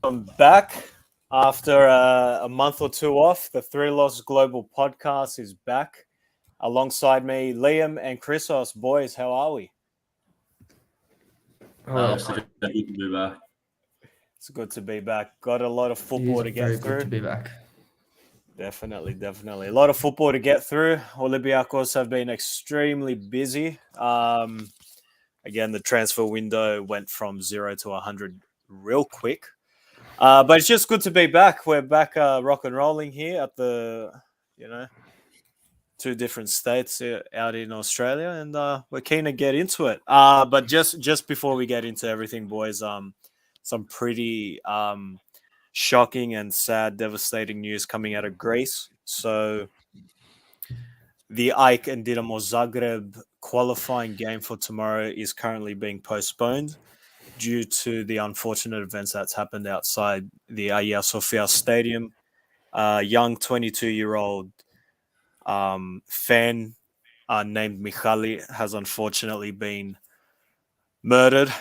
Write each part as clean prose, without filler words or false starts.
I'm back after a month or two off. The Thrylos Global podcast is back. Alongside me, Liam and Chrysos. Boys, how are we? It's good to be back. It's good to be back. Got a lot of football to get very through. good to be back. Definitely. A lot of football to get through. Olympiakos have been extremely busy. Again, the transfer window went from 0 to 100 real quick. But it's just good to be back. We're back rock and rolling here at the, two different states out in Australia, and we're keen to get into it. But just before we get into everything, boys, some pretty shocking and sad, devastating news coming out of Greece. So the AEK and Dinamo Zagreb qualifying game for tomorrow is currently being postponed due to the unfortunate events that's happened outside the Hagia Sophia Stadium. Young 22-year-old fan named Michali has unfortunately been murdered.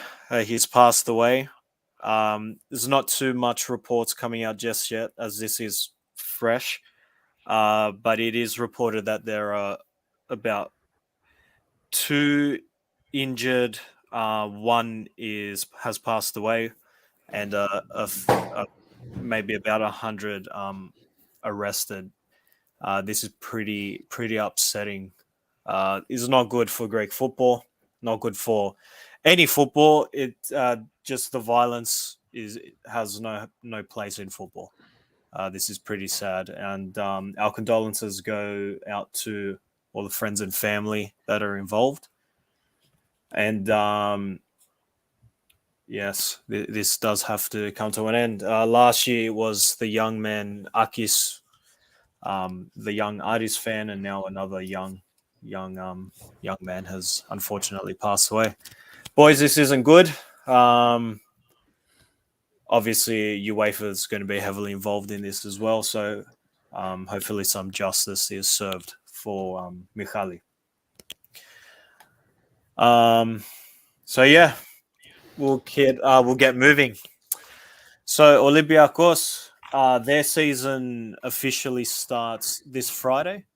He's passed away. There's not too much reports coming out just yet, as this is fresh. But it is reported that there are about 2 injured. One has passed away, and maybe about 100 arrested. This is pretty upsetting. It's not good for Greek football. Not good for any football. It just the violence has no place in football. This is pretty sad, and our condolences go out to all the friends and family that are involved. And yes, this does have to come to an end. Last year it was the young man Akis, the young Aris fan, and now another young man has unfortunately passed away. Boys, this isn't good. Obviously, UEFA is going to be heavily involved in this as well. So hopefully some justice is served for Michali. So yeah, we'll get moving. So Olympiakos, their season officially starts this Friday.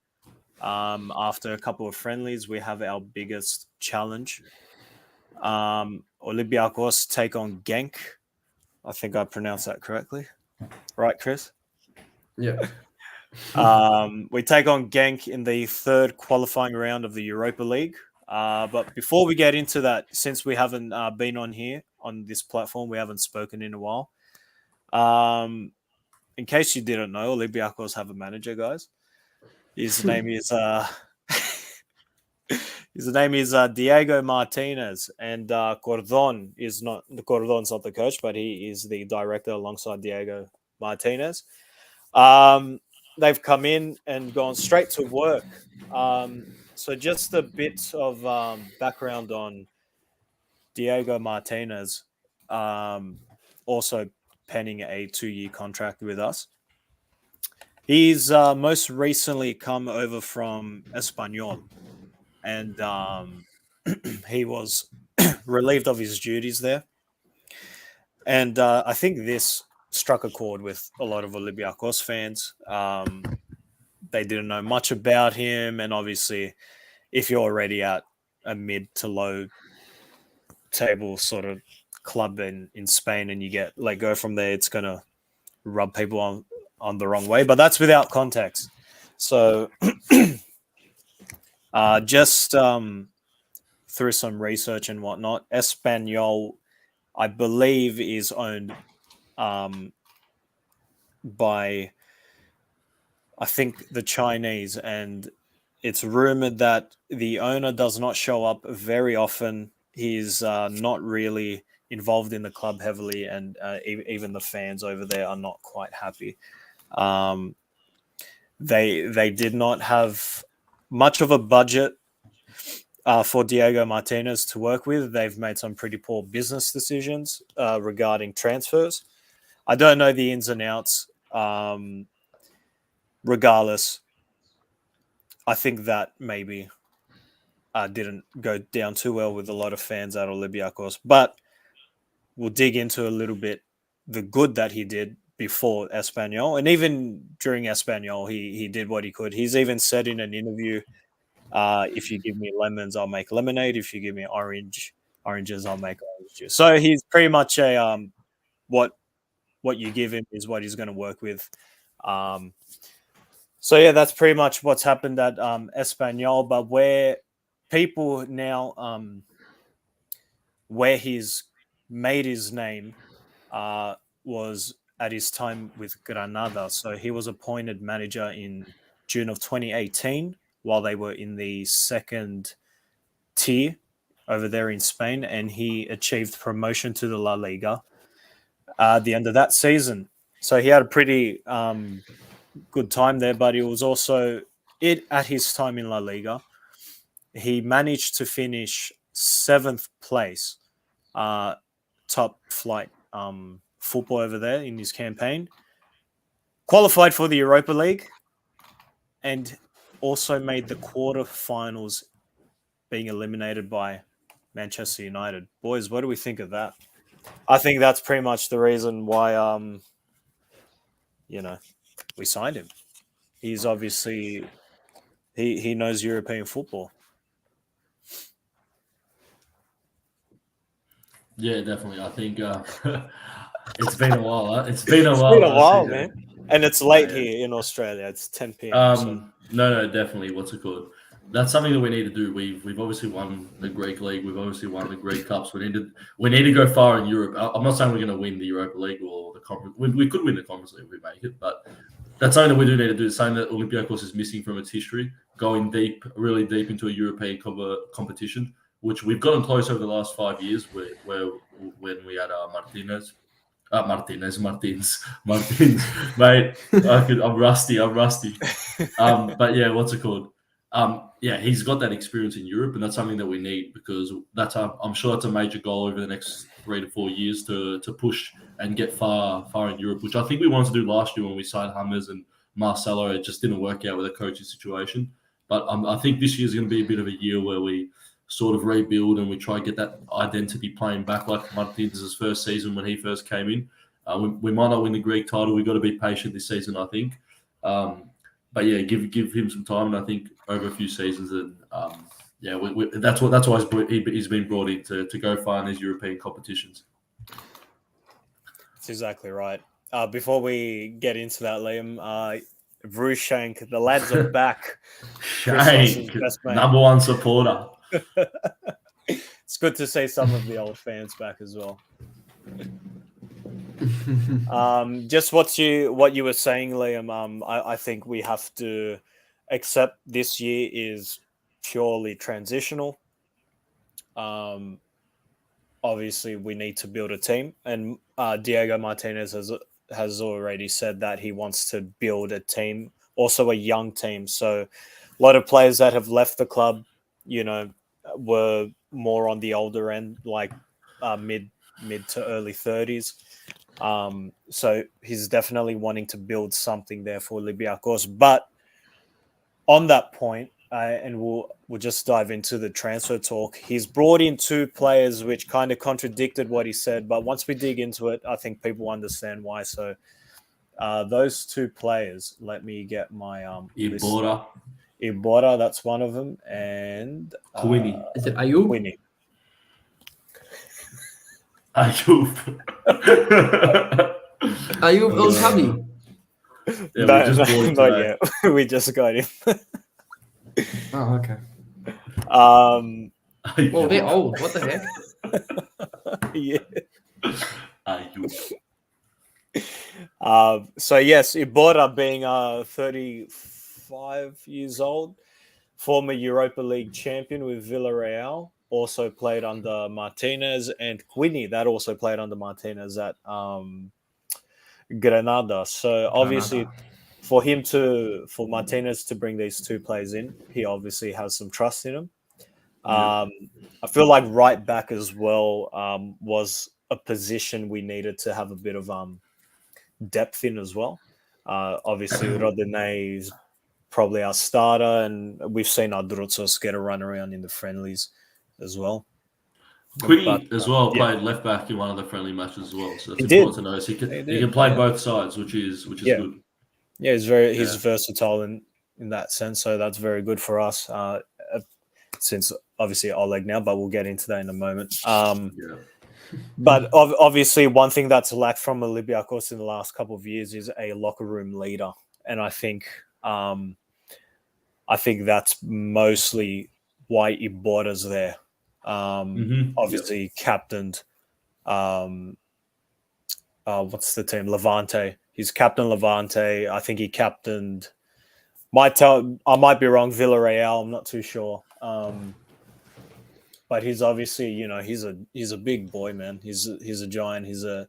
After a couple of friendlies, we have our biggest challenge. Olympiakos take on Genk. I think I pronounced that correctly. Right, Chris? Yeah. We take on Genk in the third qualifying round of the Europa League. But before we get into that, since we haven't been on here, on this platform, we haven't spoken in a while. In case you didn't know, Olympiakos have a manager, guys. His name is Diego Martinez, and Cordon's not the coach, but he is the director alongside Diego Martinez. They've come in and gone straight to work. So just a bit of background on Diego Martinez, also penning a 2-year contract with us. He's most recently come over from Espanyol, and he was relieved of his duties there. And I think this struck a chord with a lot of Olympiakos fans. They didn't know much about him, and obviously, if you're already at a mid to low table sort of club in Spain and you get let go from there, it's going to rub people on the wrong way. But that's without context. So just through some research and whatnot, Espanyol, I believe, is owned by, I think, the Chinese, and it's rumored that the owner does not show up very often. He's not really involved in the club heavily, and even the fans over there are not quite happy. They did not have much of a budget for Diego Martinez to work with. They've made some pretty poor business decisions regarding transfers. I don't know the ins and outs. Regardless, I think that maybe didn't go down too well with a lot of fans at Olympiakos. But we'll dig into a little bit the good that he did before Espanyol, and even during Espanyol, he did what he could. He's even said in an interview, if you give me lemons, I'll make lemonade. If you give me oranges, I'll make orange juice. So he's pretty much a what you give him is what he's going to work with. So yeah, that's pretty much what's happened at Espanyol. But where people now, where he's made his name, was at his time with Granada. So he was appointed manager in June of 2018 while they were in the second tier over there in Spain, and he achieved promotion to the La Liga at the end of that season. So he had a pretty good time there, but it was also at his time in La Liga, he managed to finish 7th place, top flight football over there in his campaign, qualified for the Europa League, and also made the quarterfinals, being eliminated by Manchester United. Boys, what do we think of that? I think that's pretty much the reason why we signed him. He's obviously he knows European football. Yeah, definitely. I think it's been a while. Huh? It's been a while, man. And it's late here in Australia. It's 10 p.m. No, definitely. What's it called? That's something that we need to do. We've obviously won the Greek League. We've obviously won the Greek Cups. We need to go far in Europe. I'm not saying we're going to win the Europa League or the Conference. We could win the Conference League if we make it, but that's something that we do need to do. It's something that Olympiakos is missing from its history, going deep, really deep into a European competition, which we've gotten close over the last 5 years. Where when we had Martins, mate. I'm rusty. But yeah, what's it called? He's got that experience in Europe, and that's something that we need because I'm sure that's a major goal over the next 3 to 4 years to push and get far in Europe, which I think we wanted to do last year when we signed Hummers and Marcelo. It just didn't work out with the coaching situation. But I think this year is going to be a bit of a year where we sort of rebuild and we try to get that identity playing back like Martins' first season when he first came in. We might not win the Greek title. We've got to be patient this season, I think. But yeah, give him some time, and I think over a few seasons, and that's why he's been brought in to go far in these European competitions. That's exactly right. Before we get into that, Liam, Vrushank, the lads are back. Shank, number one supporter. It's good to see some of the old fans back as well. Just what you were saying, Liam. I think we have to accept this year is purely transitional. Obviously, we need to build a team, and Diego Martinez has already said that he wants to build a team, also a young team. So, a lot of players that have left the club, were more on the older end, like mid to early 30s. So he's definitely wanting to build something there for Olympiakos. But on that point, and we'll just dive into the transfer talk. He's brought in 2 players, which kind of contradicted what he said. But once we dig into it, I think people understand why. So those 2 players, let me get my Iborra, that's one of them, and Quinny. Is it Ayub? Quinny. Ayub El Tabi. Yeah, not yet. We just got him. Oh, okay. Well, they're old. What the heck? Yeah. Ayub. So yes, Iborra being 35 years old, former Europa League champion with Villarreal, also played under Martinez, and Quinny that also played under Martinez at Granada. So obviously, for Martinez to bring these 2 players in, he obviously has some trust in him. I feel like right back as well was a position we needed to have a bit of depth in as well. Obviously, Rodinei is probably our starter, and we've seen Adrotsos get a run around in the friendlies as well. Quiddy But, as well yeah. played left back in one of the friendly matches as well. So it's He did. important to know. So he He can did, play yeah. both sides, which is Yeah. good. Yeah, he's versatile in that sense, so that's very good for us. Since obviously Oleg now, but we'll get into that in a moment. But obviously, one thing that's lacked from Olympiakos in the last couple of years is a locker room leader, and I think that's mostly why he bought us there. Obviously, captained. What's the team? Levante. He's captain Levante. I think he captained. I might be wrong. Villarreal. I'm not too sure. But he's obviously, he's a big boy, man. He's a giant. He's an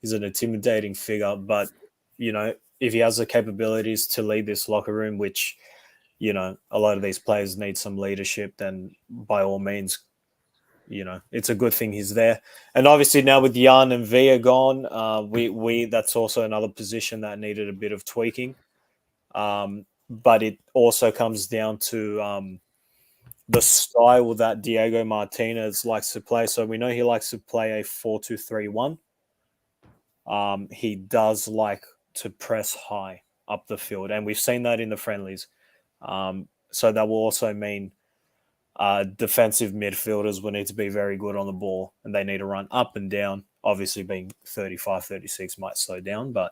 intimidating figure. But if he has the capabilities to lead this locker room, which a lot of these players need some leadership, then by all means, it's a good thing he's there. And obviously now with Jan and Via gone, we that's also another position that needed a bit of tweaking. But it also comes down to the style that Diego Martinez likes to play. So we know he likes to play a 4-2-3-1. He does like to press high up the field, and we've seen that in the friendlies. So that will also mean defensive midfielders will need to be very good on the ball, and they need to run up and down. Obviously, being 35, 36 might slow down, but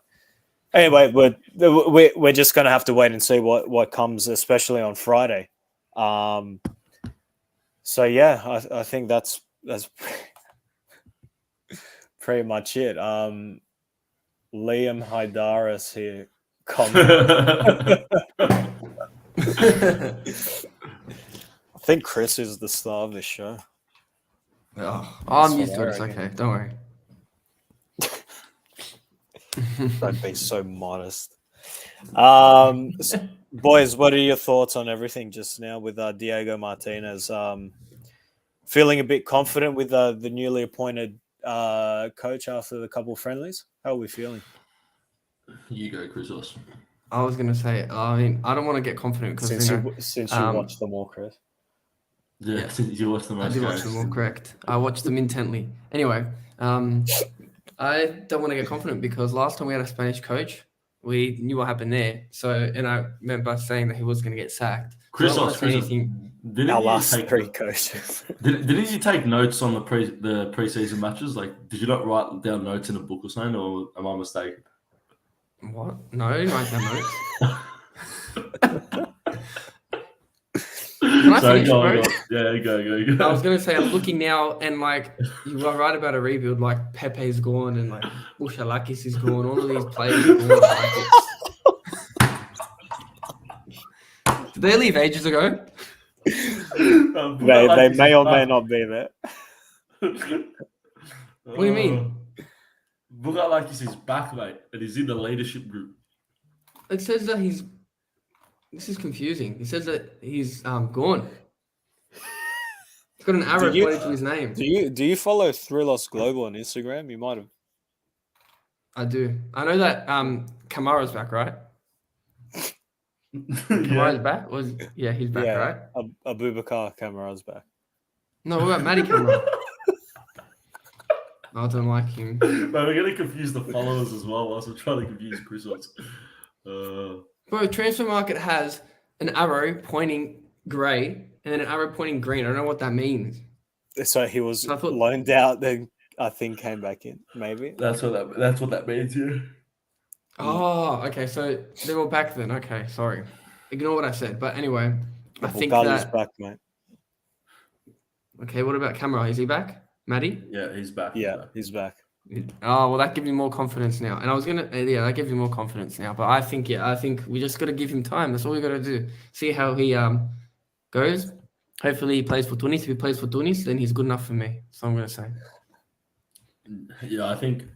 anyway, we're just going to have to wait and see what comes, especially on Friday. So yeah, I think that's pretty much it. Liam Hydaris here. I think Chris is the star of this show. I'm used to it. It's okay. Don't worry. Don't be so modest. Boys, what are your thoughts on everything just now with Diego Martinez? Feeling a bit confident with the newly appointed coach after the couple of friendlies? How are we feeling? You go, Chrysos. I was going to say, I mean, I don't want to get confident because since you watched them all, Chris. Yeah, since you watched them all. I did watch them all, correct. I watched them intently. Anyway, I don't want to get confident because last time we had a Spanish coach, we knew what happened there. So, and I remember saying that he was going to get sacked. Chrysos, our last three coaches. Didn't you take notes on the preseason matches? Like, did you not write down notes in a book or something, or am I mistaken? What? No, I didn't write down notes. Can I finish, bro? Yeah, go. I was going to say, I'm looking now, and like, you were right about a rebuild. Like, Pepe's gone, and like, Bushalakis is gone. All of these players are gone. Did they leave ages ago? They may or may not be there. What do you mean? Bushalakis is back, mate, and he's in the leadership group. It says that he's... This is confusing. It says that he's gone. He's got an arrow pointing to his name. Do you follow Thrylos Global on Instagram? You might have. I do. I know that Kamara's back, right? Kamara's back? Yeah, he's back, right? Abubakar Kamara's back. No, what about Matty Kamara? I don't like him. But we're going to confuse the followers as well whilst we're trying to confuse Chrysos. Bro, Transfer Market has an arrow pointing grey and then an arrow pointing green. I don't know what that means. So he was loaned out, then I think came back in, maybe. That's what that means, yeah. Oh, okay. So they were back then. Okay, sorry. Ignore what I said. But anyway, I think that... back, mate. Okay, what about Kamara? Is he back? Matty? Yeah, he's back. Yeah, he's back. Oh, well, that gives me more confidence now. And I was that gives me more confidence now. But I think we just got to give him time. That's all we got to do. See how he goes. Hopefully he plays for Tunis. If he plays for Tunis, then he's good enough for me. So I'm going to say. Yeah, I think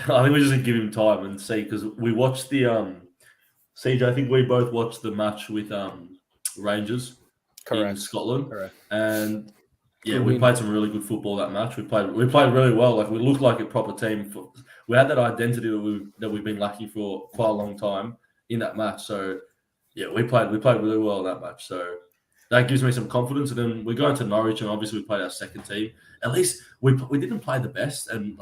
we just give him time and see, because we watched the CJ. I think we both watched the match with Rangers in Scotland, and yeah, we played some really good football that match. We played really well. Like, we looked like a proper team. We had that identity that we've been lacking for quite a long time in that match. So yeah, we played really well in that match. So that gives me some confidence. And then we're going to Norwich, and obviously we played our second team. At least we didn't play the best, and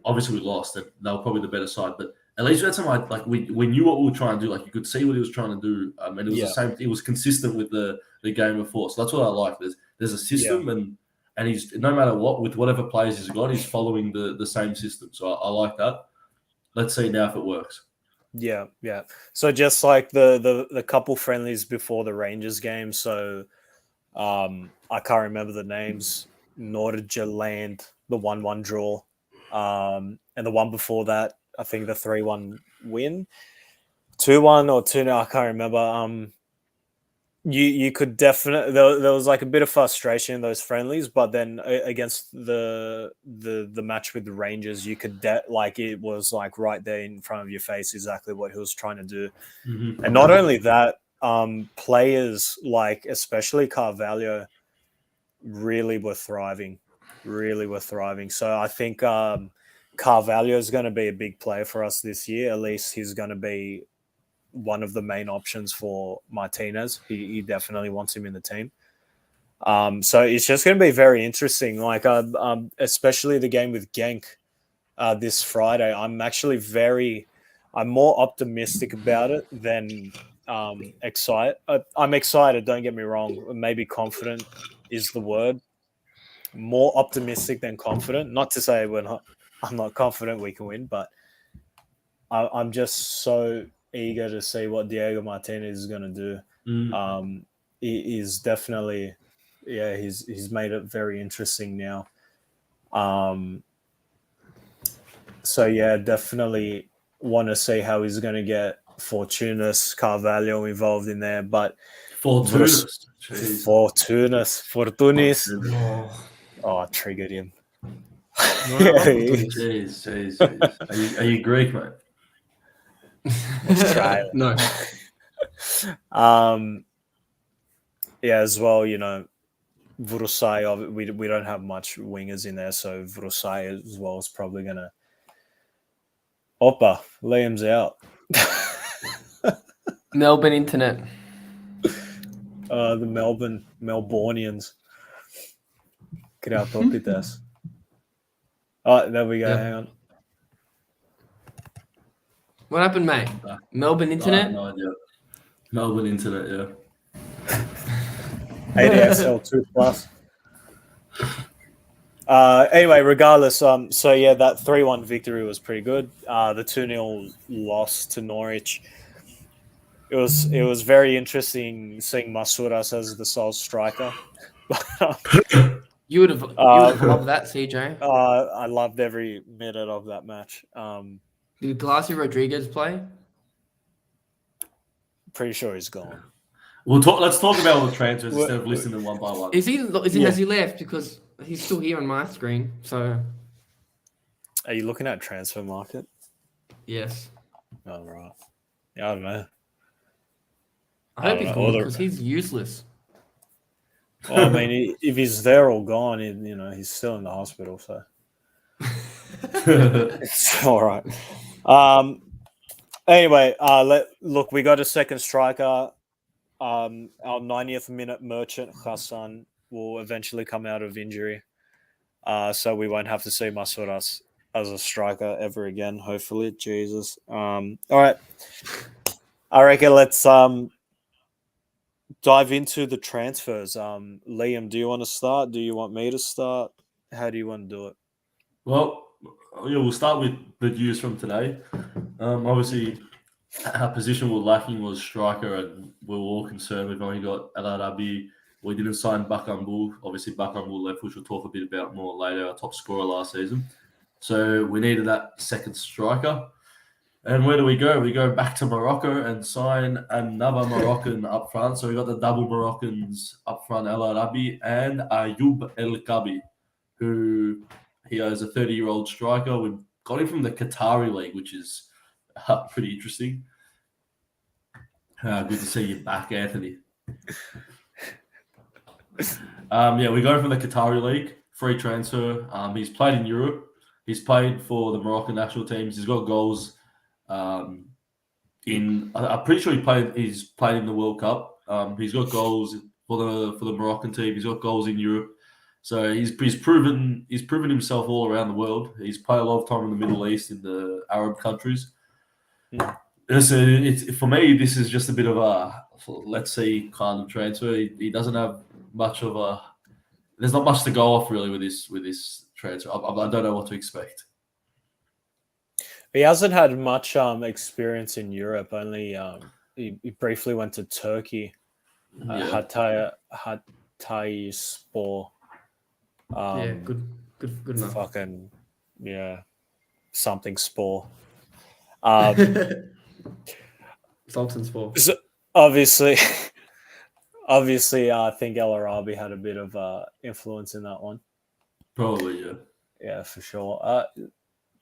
obviously we lost. And they were probably the better side, but at least we had some like we knew what we were trying to do. Like you could see what he was trying to do, and it was the same. It was consistent with the game before. So that's what I like. There's a system, and he's no matter what with whatever players he's got, he's following the same system. So I like that. Let's see now if it works. Yeah. So just like the couple friendlies before the Rangers game. So I can't remember the names. Nordirland, the 1-1 draw, and the one before that, I think the 3-1 win, 2-1 or 2-0. I can't remember. You could definitely there was like a bit of frustration in those friendlies, but then against the match with the Rangers, you could like it was like right there in front of your face exactly what he was trying to do. Mm-hmm. And not only that, players like especially Carvalho really were thriving. So I think Carvalho is going to be a big player for us this year. At least he's going to be one of the main options for Martinez. He definitely wants him in the team. So it's just going to be very interesting. Like, especially the game with Genk this Friday. I'm more optimistic about it than excited. I'm excited. Don't get me wrong. Maybe confident is the word. More optimistic than confident. Not to say I'm not confident we can win, but I'm just so eager to see what Diego Martinez is going to do. He is definitely, he's made it very interesting now. So yeah, definitely want to see how he's going to get Fortunas, Carvalho involved in there, but Fortunis. Oh, triggered him. Jeez. Are you Greek, mate? No. Yeah, as well, Vrusai, we don't have much wingers in there, so Vrusai as well is probably going to... Liam's out. Melbourne internet. The Melbournians. Kratopitas. Oh, there we go. Yeah. Hang on. What happened, mate? Melbourne internet? No idea. Melbourne internet, yeah. ADSL 2+. Anyway, regardless, so yeah, that 3-1 victory was pretty good. The 2-0 loss to Norwich. It was very interesting seeing Masuras as the sole striker. You would have loved that, CJ. I loved every minute of that match. Did Glassy Rodriguez play? Pretty sure he's gone. Let's talk about all the transfers instead of listening one by one. Has he left? Because he's still here on my screen. So, are you looking at transfer market? Yes. Oh right. Yeah, I don't know. I hope he's gone because he's useless. Well, I mean, if he's there or gone, he's still in the hospital, so it's all right. Anyway, look, we got a second striker. Our 90th minute merchant Hassan will eventually come out of injury, so we won't have to see Masuras as a striker ever again. Hopefully, Jesus. All right, I reckon let's dive into the transfers. Liam, do you want to start? Do you want me to start? How do you want to do it? Well, yeah, we'll start with the news from today. Obviously, our position we're lacking was striker, and we were all concerned. We've only got El Arabi. We didn't sign Bakambu. Obviously, Bakambu left, which we'll talk a bit about more later, our top scorer last season. So we needed that second striker. And where do we go? We go back to Morocco and sign another Moroccan up front. So we got the double Moroccans up front, El Arabi and Ayoub El Kabi, who he is a 30-year-old striker. We got him from the Qatari League, which is pretty interesting. Good to see you back, Anthony. We got him from the Qatari League, free transfer. He's played in Europe. He's played for the Moroccan national teams. He's got goals. I'm pretty sure he's played in the World Cup. He's got goals for the Moroccan team. He's got goals in Europe. So he's proven himself all around the world. He's played a lot of time in the Middle East, in the Arab countries. It's for me, this is just a bit of a let's see kind of transfer. He doesn't have much of a. There's not much to go off really with this transfer. I don't know what to expect. He hasn't had much experience in Europe. Only he briefly went to Turkey, Hatayspor. Good enough. Fucking something spore. Sultan Sport. So obviously, I think El Arabi had a bit of influence in that one. Probably, yeah. Yeah, for sure.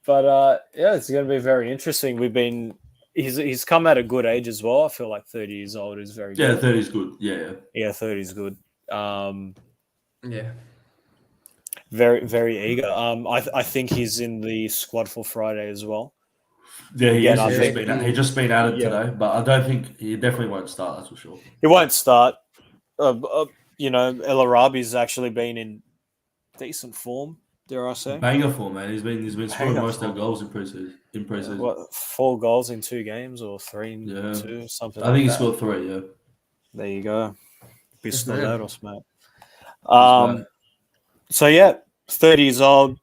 But it's going to be very interesting. He's come at a good age as well. I feel like 30 years old is very good. Yeah, 30 is good. Yeah, 30 is good. Yeah. Very, very eager. I think he's in the squad for Friday as well. Yeah, he's just been added today, but I don't think he definitely won't start. That's for sure. He won't start. El Arabi's actually been in decent form. Dare I say? Banger form, man. He's been scoring most of their goals in preseason. What, 4 goals in 2 games or 3 in 2, something? I think he scored 3. Yeah. There you go. Pistoleros, mate. So 30 years old.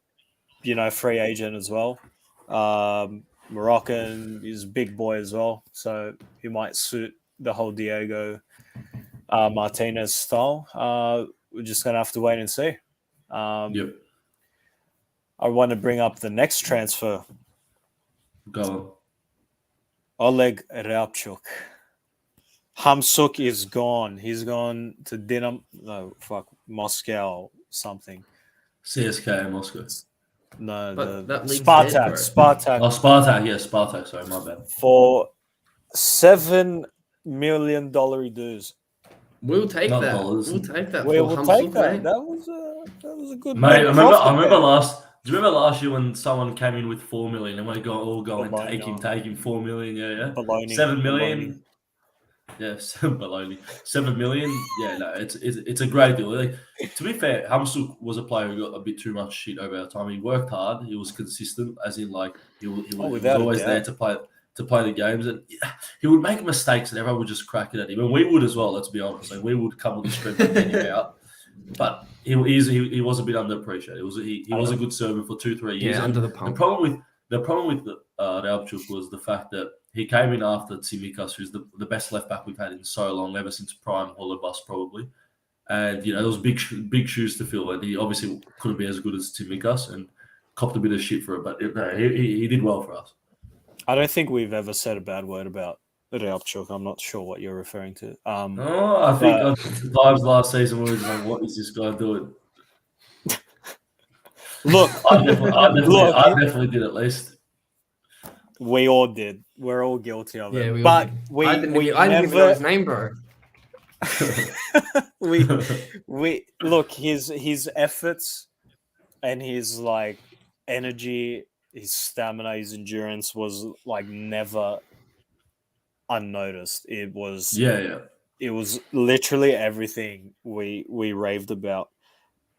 Free agent as well. Moroccan is a big boy as well, so he might suit the whole Diego Martinez style. We're just gonna have to wait and see. Yep. I want to bring up the next transfer. Go on. Oleg Ryabchuk. Hamsuk is gone. He's gone to Moscow something. CSK Moscow. No, that Spartak. Oh, Spartak. Yeah, Spartak. Sorry, my bad. For $7 million dues. We'll take Not that. dollars. We'll take that. We'll take that. Mate. That was a good. Mate, I remember last. Do you remember last year when someone came in with 4 million and we all going take him 4 million? Yeah. Baloney. 7 million. Yes, baloney. 7 million. Yeah, no, it's a great deal. Like, to be fair, Hamsuk was a player who got a bit too much shit over our time. He worked hard. He was consistent, as in like he was always there to play the games, and he would make mistakes, and everyone would just crack it at him. And we would as well. Let's be honest. Like, we would come on the street and get him out. But he was a bit underappreciated. He was a good servant for 2-3 years. Yeah, under the pump. The problem with Ryabchuk was the fact that he came in after Tsimikas, who's the best left back we've had in so long, ever since prime Holobus probably. And there was big shoes to fill, and he obviously couldn't be as good as Tsimikas, and copped a bit of shit for it. But he did well for us. I don't think we've ever said a bad word about Ryabchuk. I'm not sure what you're referring to. I think times last season we were like, what is this guy doing? Look, I definitely did at least. We all did. We're all guilty of it. I didn't even know his name, bro. we look, his efforts and his like energy, his stamina, his endurance was like never unnoticed. It was it was literally everything we raved about.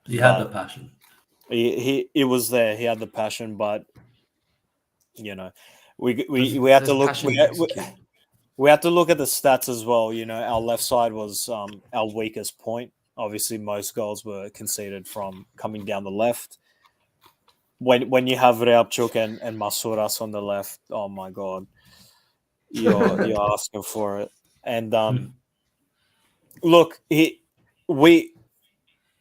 He had the passion. He was there. He had the passion, but we had to look. We had to look at the stats as well. Our left side was our weakest point. Obviously, most goals were conceded from coming down the left. When you have Ryabchuk and Masuras on the left, oh my god, you're asking for it. And look,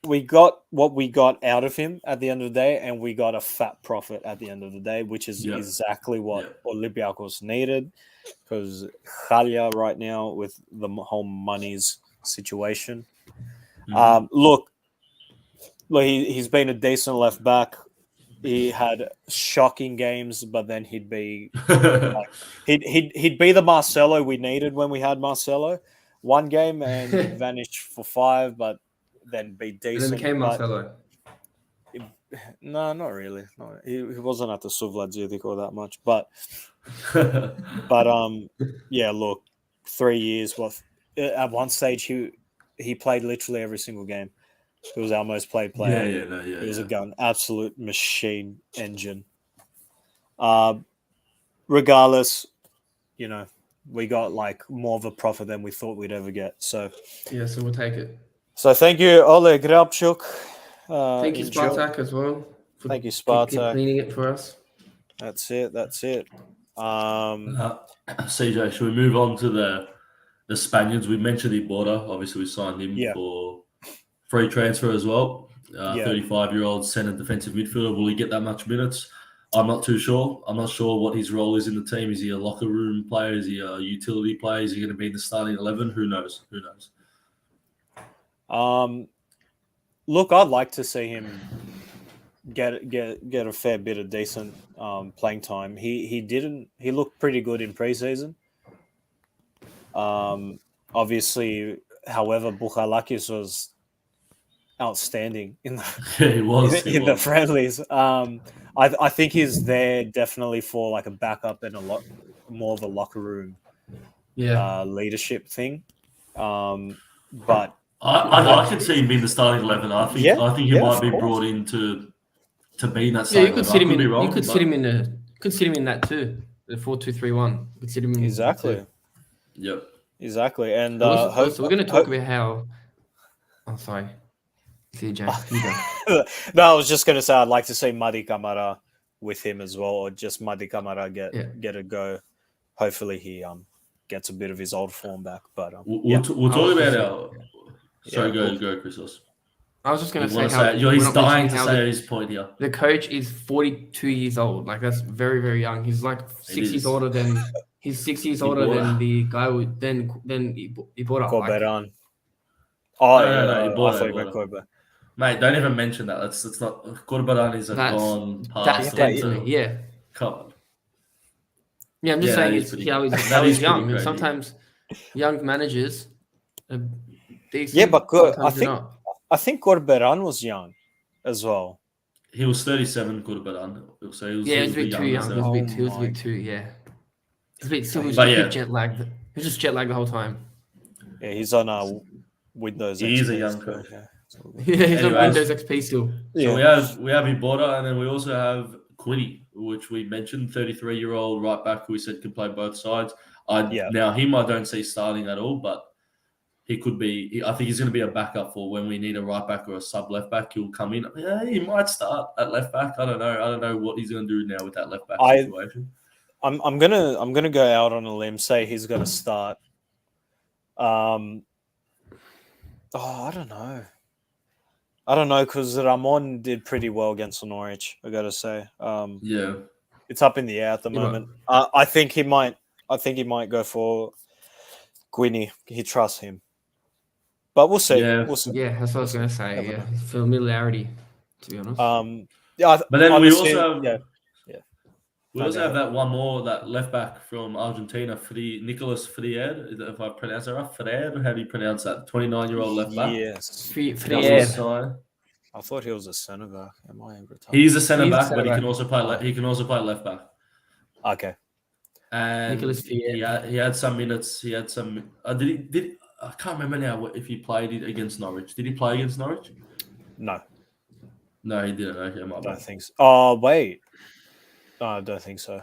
we got what we got out of him at the end of the day, and we got a fat profit at the end of the day, which is exactly what Olympiakos needed, because Khalia right now with the whole monies situation. Look, he's been a decent left back. He had shocking games, but then he'd be he'd be the Marcelo we needed when we had Marcelo. One game and he'd vanish for 5, but then be decent. And then became Marcelo. No, not really. No, he wasn't at the Suvla Zurich that much, but yeah. Look, 3 years. What at one stage he played literally every single game. He was our most played player. He was a gun, absolute machine engine. Regardless, you know, we got like more of a profit than we thought we'd ever get. So Yeah, so we'll take it. So thank you, Oleg Grabchuk. Thank you, Spartak, as well. For Thank you, keep Spartak. cleaning it for us. That's it. CJ, should we move on to the Spaniards? We mentioned Iborra. Obviously, we signed him for free transfer as well. 35-year-old centre defensive midfielder. Will he get that much minutes? I'm not too sure. I'm not sure what his role is in the team. Is he a locker room player? Is he a utility player? Is he going to be in the starting 11? Who knows? Look, I'd like to see him get a fair bit of decent playing time. He looked pretty good in preseason. Obviously, however, Bukhalakis was outstanding in the friendlies. I think he's there definitely for like a backup and a lot more of a locker room leadership thing. But I can see him in the starting 11. I think he might be brought in to be in that starting 11. You could sit him in that too. The 4-2-3-1. You could sit him in exactly. Yep. Exactly. And so we're going to talk about how. Oh, sorry. CJ, no, I was just going to say I'd like to see Madi Kamara with him as well, or just Madi Kamara get a go. Hopefully he gets a bit of his old form back. But we'll talk about our. Sorry, go, Christos. I was just going to say how he's dying to say his point here. The coach is 42 years old. Like that's very, very young. He's like 6 years older than. He's 6 years older than the guy than Iborra. Corberan. Iborra. Mate, don't even mention that. It's not. Corberan is gone past. Yeah. Come on. Yeah, I'm just saying how he's young. And sometimes young managers. But I think Corberan was young as well. He was 37, Corberan. So he was a bit too young. He was a bit too, He was a bit jet lagged. He was just jet lagged the whole time. Yeah, he's on Windows. He is a young coach. He's on Windows XP still. So we have Iborra, and then we also have Quinny, which we mentioned, 33-year-old right back who we said can play both sides. Now him I don't see starting at all, but he could be. I think he's going to be a backup for when we need a right back or a sub left back. He'll come in. Yeah, he might start at left back. I don't know what he's going to do now with that left back situation. I'm gonna go out on a limb, say he's gonna start. I don't know because Ramon did pretty well against Norwich. I gotta say. It's up in the air at the moment. I think he might go for Guinea. He trusts him, but we'll see. Yeah, that's what I was gonna say. Yeah, familiarity, to be honest. But then we also have. We also have that one more, that left back from Argentina, Nicolas Freire. If I pronounce it right, Freire. How do you pronounce that? 29-year-old left back. Yes, Freire. I thought he was a centre back. Am I retarded? He's a centre back, but he can also play. He can also play left back. Okay. And Nicolas Freire. He had some minutes. He had some. Did I can't remember now if he played it against Norwich. Did he play against Norwich? No, he didn't. Okay, I don't think so. Oh wait. No, I don't think so.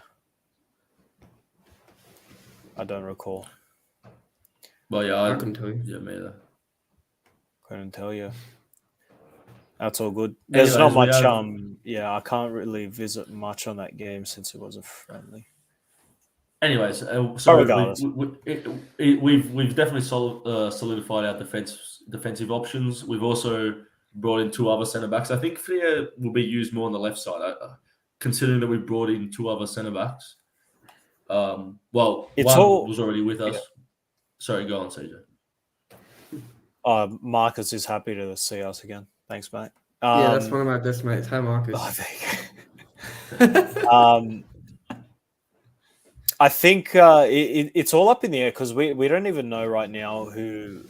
I don't recall. Well, yeah, I couldn't tell you. Yeah, me either. Couldn't tell you. That's all good. There's not much. I can't really visit much on that game since it wasn't friendly. Anyways, we've definitely solidified our defensive options. We've also brought in two other centre backs. I think Freire will be used more on the left side. Considering that we brought in two other centre backs. One was already with us. Yeah. Sorry, go on, CJ. Marcus is happy to see us again. Thanks, mate. That's one of my best mates. Hi, Marcus. I think it's all up in the air because we don't even know right now who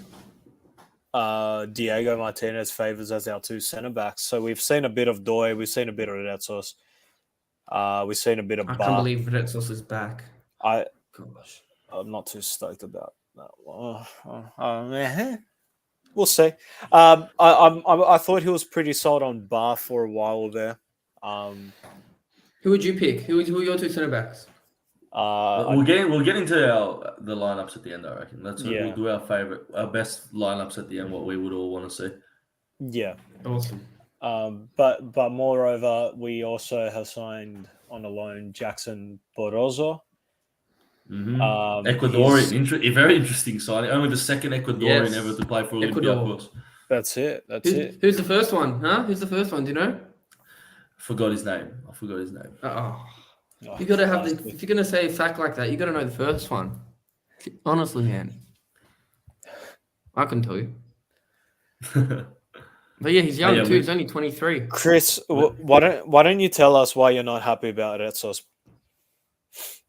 Diego Martinez favours as our two centre backs. So we've seen a bit of Doi, we've seen a bit of Retsos. We've seen a bit of. I can't believe Retsos is back. I'm not too stoked about We'll see. I thought he was pretty sold on Bar for a while there. Who would you pick? Who are your two centre backs? We'll get into the lineups at the end. I reckon Yeah. we'll do our best lineups at the end. What we would all want to see. Yeah. Awesome. But moreover, we also have signed on a loan Jackson Borozzo. Ecuadorian, a very interesting signing. Only the second Ecuadorian Yes. ever to play for Ecuador. Olympiakos. That's it. Who's the first one? Huh? Who's the first one? Do you know? Forgot his name. I forgot his name. You gotta have if you're gonna say a fact like that, you gotta know the first one. Honestly, man, I couldn't tell you. But yeah, he's young too. He's only 23. Chris, why don't you tell us why you're not happy about Retsos?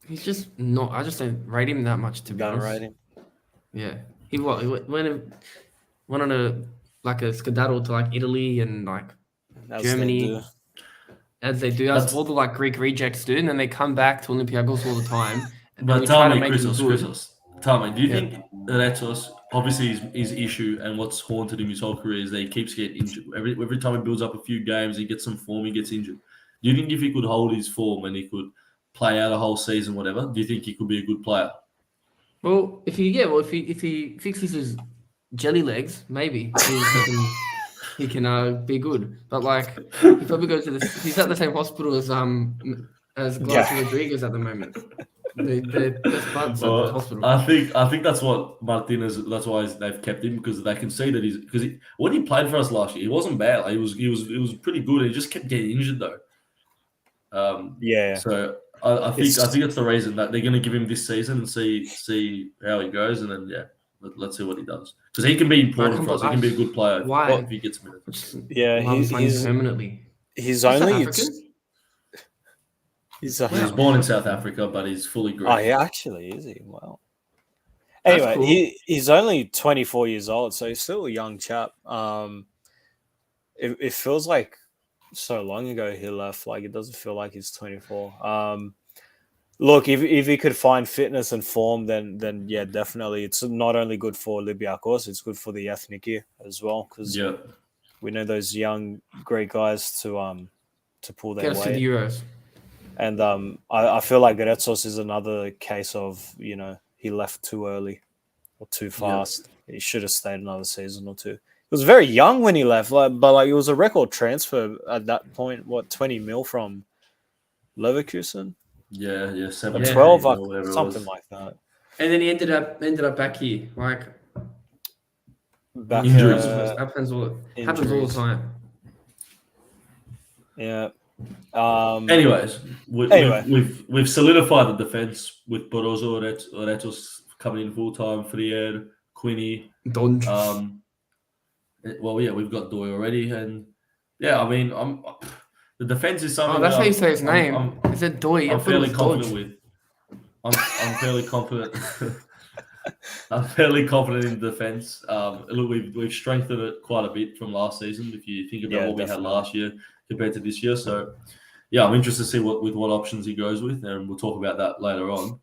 He's just not. I just don't rate him that much, to be honest. Rate him. Yeah, he went on a skedaddle to like Italy and like Germany. As they do, as all the like Greek rejects do, and then they come back to Olympiakos all the time. But tell me, Christos, tell me, do you think Retsos, obviously his issue and what's haunted him his whole career is that he keeps getting injured. Every time he builds up a few games, he gets some form, he gets injured. Do you think if he could hold his form and he could play out a whole season, whatever, do you think he could be a good player? Well, if he fixes his jelly legs, maybe he can be good. But like, he probably goes to he's at the same hospital as Glasgow Rodriguez at the moment. They're best buds at the hospital. I think that's what Martinez. That's why they've kept him, because they can see that when he played for us last year, he wasn't bad. Like, he was pretty good. He just kept getting injured though. So I think that's the reason that they're going to give him this season and see how he goes, and then let's see what he does, because he can be important for us. He can be a good player if he gets minutes. Yeah, he's permanently. He's only. He's born in South Africa, but he's fully Greek. Oh, yeah, actually, is he? Wow. Anyway, cool. He's only 24 years old, so he's still a young chap. It feels like so long ago he left. Like, it doesn't feel like he's 24. Look, if he could find fitness and form, then yeah, definitely. It's not only good for Olympiakos, it's good for the Ethniki as well, because we know those young Greek guys to pull their weight. To the Euros. And I feel like Retsos is another case of, he left too early or too fast. He should have stayed another season or two. He was very young when he left, but it was a record transfer at that point. 20 mil from Leverkusen? Yeah, 12, something like that. And then he ended up back here, like back injuries. Happens all the time. Yeah. Anyways, we've solidified the defense with Borozzo, Retsos coming in full time, Frier, Quinny, Don. We've got Doy already, and I mean, the defense is something. Oh, that's how you say his name. Is it Doy? I'm fairly confident with. I'm fairly confident. I'm fairly confident in the defense. Look, we've strengthened it quite a bit from last season. If you think about what we had last year compared to this year, so I'm interested to see what options he goes with, and we'll talk about that later on.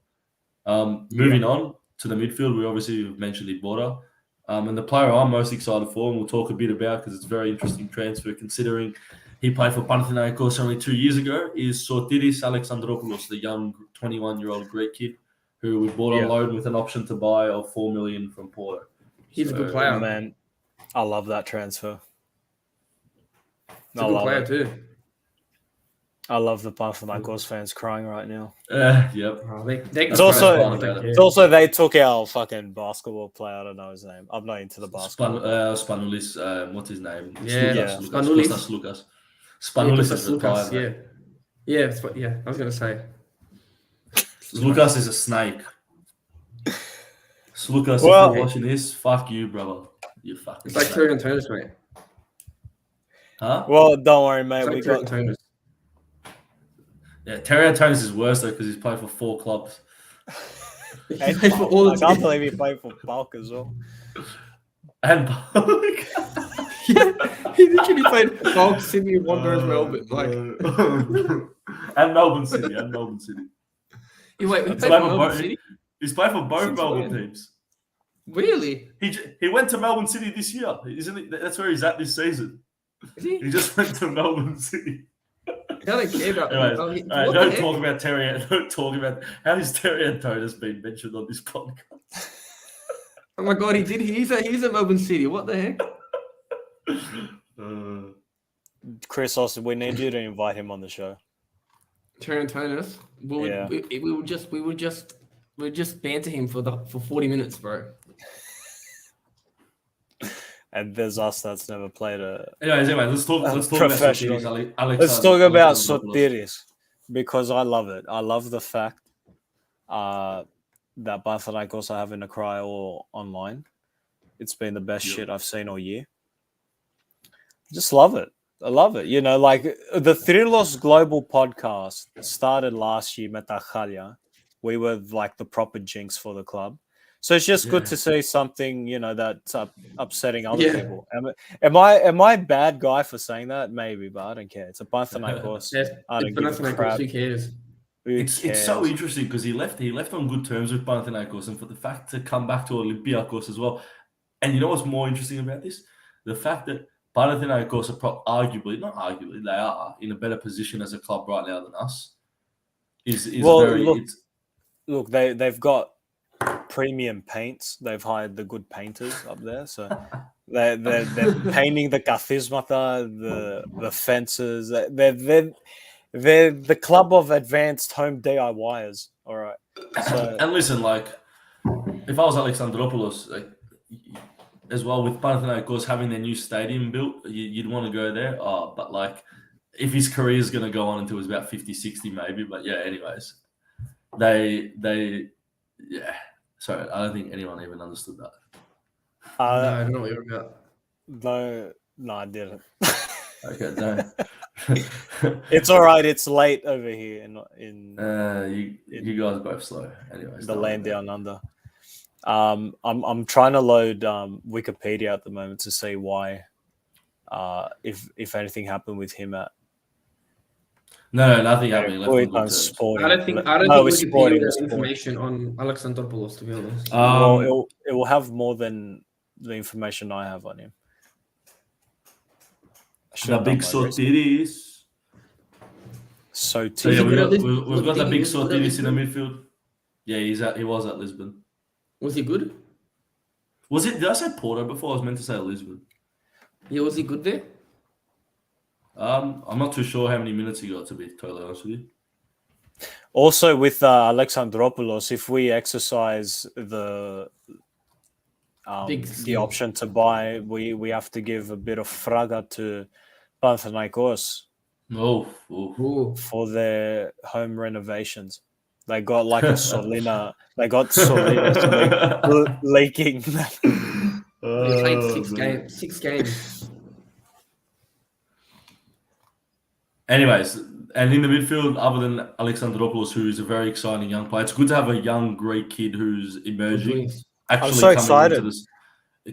Moving on to the midfield, we obviously mentioned Ibora, and the player I'm most excited for, and we'll talk a bit about because it's a very interesting transfer considering he played for Panathinaikos only 2 years ago, is Sotiris Alexandropoulos, the young 21-year-old Greek kid who we bought on loan with an option to buy of $4 million from Porto. He's a good player, man. I love that transfer. He's a good player too. I love the Panathinaikos fans crying right now. Yep. It's also they took our fucking basketball player. I don't know his name. I'm not into the basketball. Spanulis. What's his name? Spanulis. Spanulis is retired. Yeah. I was gonna say. Lucas is a snake. Lucas, if you're watching this, fuck you, brother. You fucking. It's like Tyrion Tonus, mate. Huh? Well, don't worry, mate. It's like Tonus. Yeah, Tyrion Tonus is worse though because he's played for 4 clubs. He played for all the I can't believe he played for Bulk as well. And Bulk. He literally played for Bulk, Sydney, Wanderers, Melbourne, and Melbourne City. Wait, he played for Melbourne City? He's played for both Melbourne teams. Really? He went to Melbourne City this year, isn't it? That's where he's at this season. Is he? He just went to Melbourne City. I don't care about Anyways, them. all right, What the don't heck? talk about Terry. Don't talk about how is Terry Antonis been mentioned on this podcast. Oh my god, he did. He's at Melbourne City. What the heck? Chris Austin, we need you to invite him on the show. Tarantonis. Yeah. We would just banter him for 40 minutes, bro. And there's us that's never played Anyways, let's talk about professional. Sotiris. Let's talk about Sotiris because I love it. I love the fact that Panathinaikos are having a cry all online. It's been the best shit I've seen all year. Just love it. I love it. You know, like the Thrylos Global podcast started last year, Metachalia. We were like the proper jinx for the club. So it's just good to see something, you know, that's upsetting other people. Am I a bad guy for saying that? Maybe, but I don't care. It's a Panathinaikos. I don't give a crap. Who cares? It's so interesting because he left on good terms with Panathinaikos, and for the fact to come back to Olympiakos as well. And you know what's more interesting about this? The fact that Panathinaikos are not arguably, they are in a better position as a club right now than us. Look, they've got premium paints. They've hired the good painters up there, so they're painting the kathismata, the fences. They're the club of advanced home DIYers. All right. So, and listen, like if I was Alexandropoulos, like as well with Panathinaikos having their new stadium built, you'd want to go there. But like if his career is going to go on until he's about 50, 60 maybe. But yeah, anyways, they. Sorry, I don't think anyone even understood that. No, I don't know what you're about. No, I didn't. Okay, no. It's all right. It's late over here in you guys are both slow. Anyways, the land down under. I'm trying to load Wikipedia at the moment to see why, if anything happened with him at. No, nothing happened. I don't think Wikipedia has information on Alexandropoulos, to be honest. Well, it will have more than the information I have on him. The big Sotiris. So yeah, we've got the big Sotiris in the midfield. Yeah, he was at Lisbon. Was he good? Did I say Porto before? I was meant to say Lisbon. Yeah, was he good there? I'm not too sure how many minutes he got, to be totally honest with you. Also, with Alexandropoulos, if we exercise the option to buy, we have to give a bit of fraga to Panathinaikos for their home renovations. They got like a Solina. They got Solina leaking. They played 6 games. Anyways, and in the midfield, other than Alexandropoulos, who is a very exciting young player, it's good to have a young Greek kid who's emerging. I'm so excited.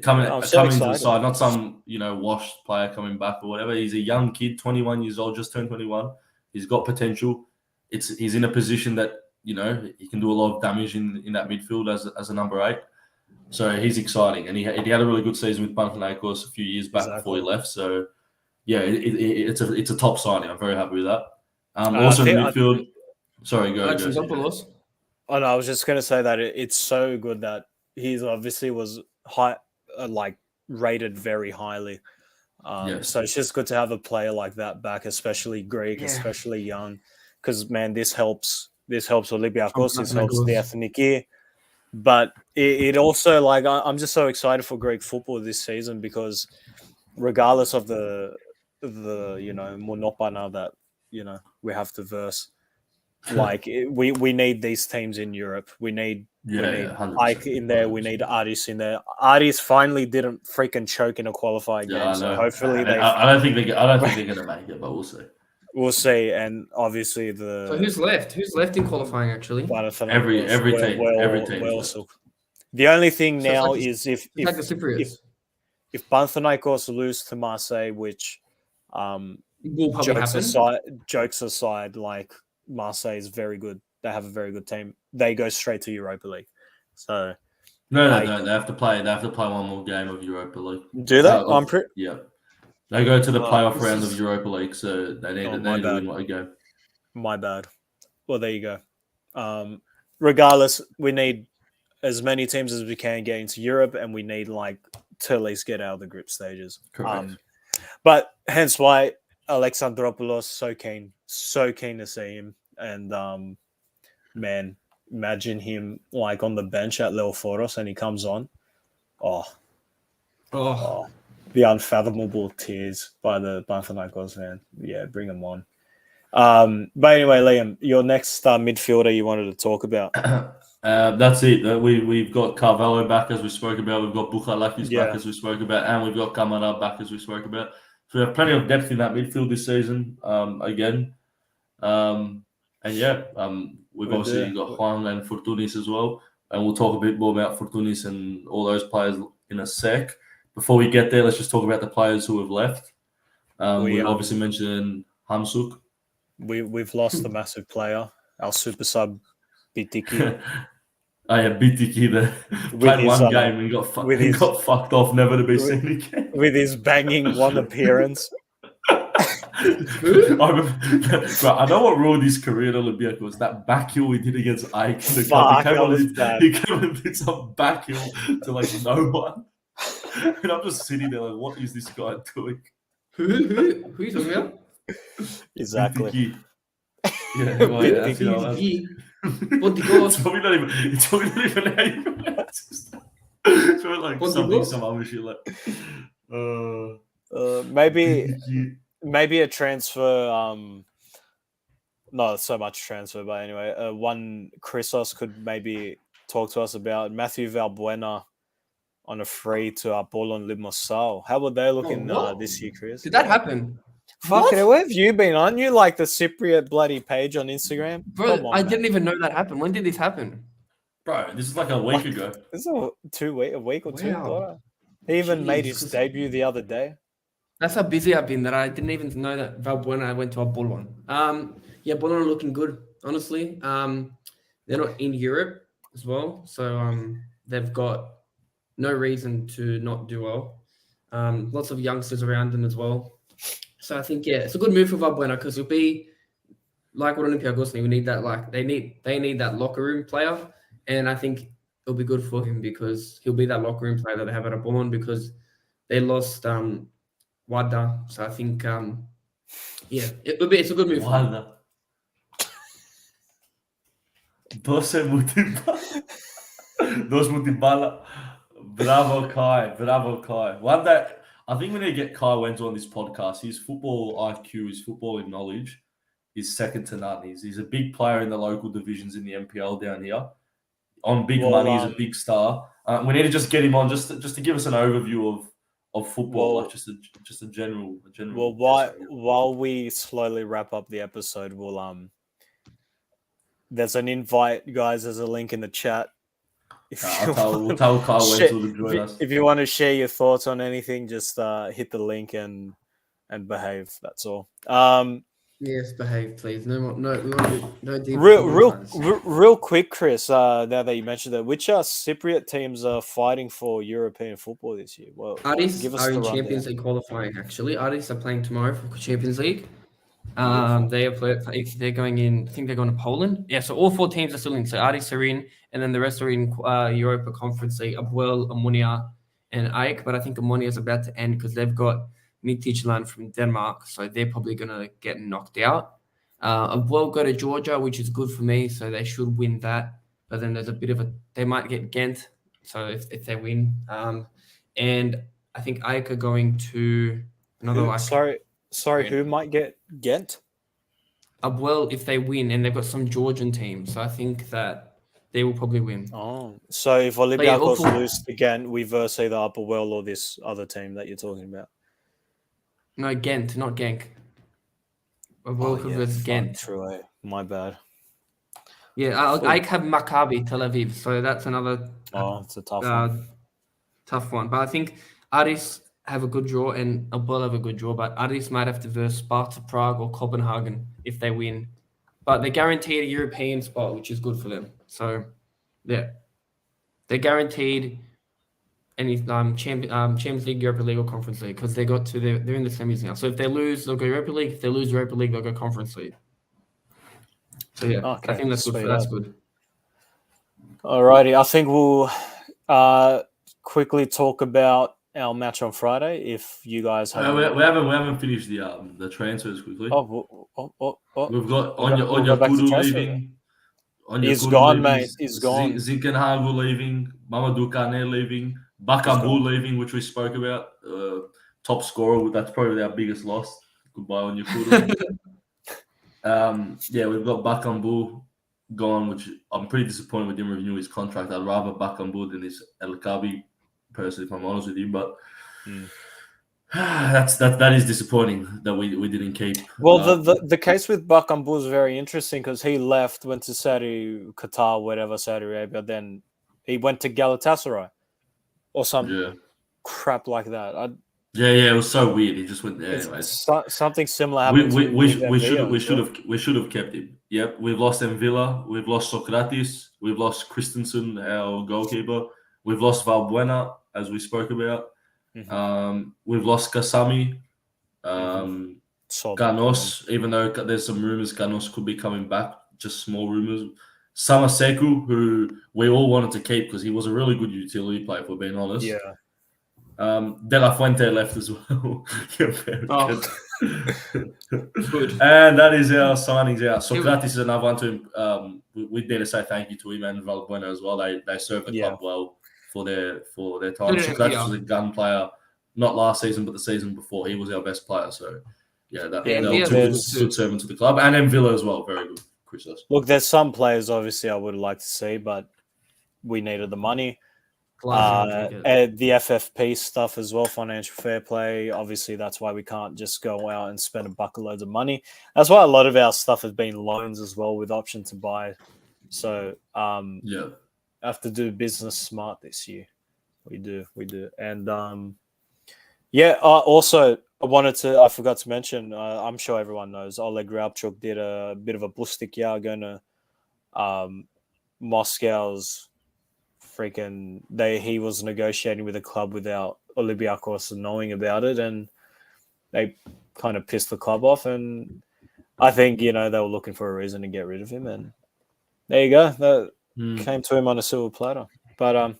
Coming into the side, not some washed player coming back or whatever. He's a young kid, 21 years old, just turned 21. He's got potential. He's in a position that he can do a lot of damage in that midfield as a number 8. So he's exciting, and he had a really good season with Panathinaikos a few years back before he left. So. Yeah, it's a top signing. I'm very happy with that. Also in the midfield. Sorry, go. Oh no, I was just going to say that it's so good that he's obviously was high, rated very highly. So it's just good to have a player like that back, especially Greek, especially young, because man, this helps Olympiakos, this helps the Ethniki. But it also I'm just so excited for Greek football this season because regardless of the monopana that we have to verse, we need these teams in Europe. We need Ike in there. We need Aris in there. Aris finally didn't freaking choke in a qualifying game, so hopefully I don't think they're going to make it, but we'll see. We'll see, and obviously So who's left? Who's left in qualifying? Actually, every team. The only thing now is if Panathinaikos lose to Marseille, which jokes aside, Marseille is very good. They have a very good team. They go straight to Europa League. So No, Like, no. They have to play. They have to play one more game of Europa League. do they? I'm pretty. Yeah. They go to the Oh, playoff this round of is- Europa League, so they need Oh, they my need to bad. win one game. My bad. Well, there you go. Regardless, we need as many teams as we can get into Europe, and we need like to at least get out of the group stages. Correct. But hence why Alexandropoulos so keen to see him, and man, imagine him like on the bench at Leoforos, and he comes on. Oh, the unfathomable tears by the Panathinaikos fan. Yeah, bring him on. But anyway, Liam, your next midfielder you wanted to talk about. That's it. We've got Carvalho back as we spoke about. We've got Bukhalakis Yeah. back as we spoke about, and we've got Kamara back as we spoke about. So we have plenty of depth in that midfield this season. Again, and yeah, we've We obviously do. got Juan and Fortunis as well, and we'll talk a bit more about Fortunis and all those players in a sec. Before we get there, let's just talk about the players who have left. We've obviously mentioned Hamsuk. We've lost a massive player, our super sub Bitiki. I have BTK there. Played one game and got fucked off, never to be seen again. With his banging one appearance. I know what ruined his career at Olympiakos. That back heel he did against Ike. He came and did some back heel to like no one. And I'm just sitting there like, what is this guy doing? Who are you talking about? Exactly. BTK. Yeah, well, yeah, that's, it's probably not even how you pronounce it. It's probably like some other shit like maybe a transfer, not so much transfer, but anyway, one Chrysos could maybe talk to us about Matthew Valbuena on a free to Apollon Limassol. How were they looking this year, Chris? Did that happen? Fucking, where have you been? Aren't you like the Cypriot bloody page on Instagram? Bro, I didn't even know that happened. When did this happen? Bro, this is like a week ago. This is a week or two. Wow. He even made his debut the other day. That's how busy I've been that I didn't even know that Valbuena went to Apollon. Yeah, Apollon are looking good, honestly. They're not in Europe as well, so they've got no reason to not do well. Lots of youngsters around them as well. So I think it's a good move for Valbuena because it'll be like what Olympiakos need. We need that, like they need that locker room player, and I think it'll be good for him because he'll be that locker room player that they have at Apollon because they lost Wada. So I think it's a good move. Wada. Dos Mutibala. Bravo Kai. One day, I think we need to get Kai Wenzel on this podcast. His football IQ, his footballing knowledge is second to none. He's a big player in the local divisions in the MPL down here. On big money, he's a big star. We need to just get him on just to give us an overview of football, like just a general. Well, while we slowly wrap up the episode, there's an invite, guys. There's a link in the chat. We'll tell Kai Wenzel to join us. If you want to share your thoughts on anything, just hit the link and behave. That's all. Yes, behave, please. No more. No, we want to do no deep. Real quick, Chris. Now that you mentioned that, which Cypriot teams are fighting for European football this year? Well, Aris are in Champions League qualifying. Actually, Aris are playing tomorrow for Champions League. They're going in. I think they're going to Poland. Yeah, so all four teams are still in. So Aris are in, and then the rest are in Europa Conference League. Abuel, Ammonia, and AEK. But I think Ammonia is about to end because they've got Midtjylland from Denmark, so they're probably going to get knocked out. Abuel go to Georgia, which is good for me, so they should win that. But then there's a bit of they might get Ghent, so if they win. And I think AEK are going to another. Sorry, who might get Ghent? Abuel, if they win, and they've got some Georgian teams, so I think that they will probably win. Oh, so if Olympiakos lose again, we verse either Abuel or this other team that you're talking about. No, Ghent, not Genk. Abuel versus Ghent. True, my bad. Yeah, I have Maccabi Tel Aviv, so that's another. It's a tough one. Tough one, but I think Aris have a good draw and Abuel have a good draw, but Aris might have to verse Sparta Prague or Copenhagen if they win. But they're guaranteed a European spot, which is good for them. So, yeah. they're guaranteed any Champions League, Europa League, or Conference League because they're in the semis now. So if they lose, they'll go Europa League. If they lose Europa League, they'll go Conference League. So yeah, Okay, I think that's good. That's good. Alrighty, I think we'll quickly talk about our match on Friday. If you guys have, we haven't finished the transfers quickly. We've got Onyekuru leaving. He's gone, mate. He's gone. Zinkenhagel leaving. Mamadou Kane leaving. Bakambu leaving, which we spoke about. Top scorer. That's probably our biggest loss. Goodbye, Onyekuru. We've got Bakambu gone, which I'm pretty disappointed with him renewing his contract. I'd rather Bakambu than this El Kabi person, if I'm honest with you. But that is disappointing that we didn't keep. Well, the case with Bakambu is very interesting because he left, went to Saudi Arabia, then he went to Galatasaray or some crap like that. It was so weird. He just went there. Anyways, something similar happened. We should have kept him. Yep, we've lost Villa, we've lost Socrates, we've lost Christensen, our goalkeeper, we've lost Valbuena, as we spoke about. We've lost Kasami, Ganos, even though there's some rumors Ganos could be coming back, just small rumors. Samaseku, who we all wanted to keep because he was a really good utility player, if we're being honest. Yeah. De La Fuente left as well. Good. And that is our signings out. Socrates is another one to we need to say thank you to him and Valbuena as well. They served the club well for their time. Socrates was a gun player, not last season but the season before. He was our best player. So they were two good servants to the club. And then Villa as well, very good. Christos. Look, there's some players obviously I would like to see, but we needed the money. And the FFP stuff as well, financial fair play. Obviously, that's why we can't just go out and spend a bucket loads of money. That's why a lot of our stuff has been loans as well, with option to buy. So, have to do business smart this year. We do, and also I forgot to mention. I'm sure everyone knows. Oleg Rabchuk did a bit of a bustik going to Moscow's. He was negotiating with the club without Olympiakos knowing about it, and they kind of pissed the club off. And I think they were looking for a reason to get rid of him, and there you go. That came to him on a silver platter. But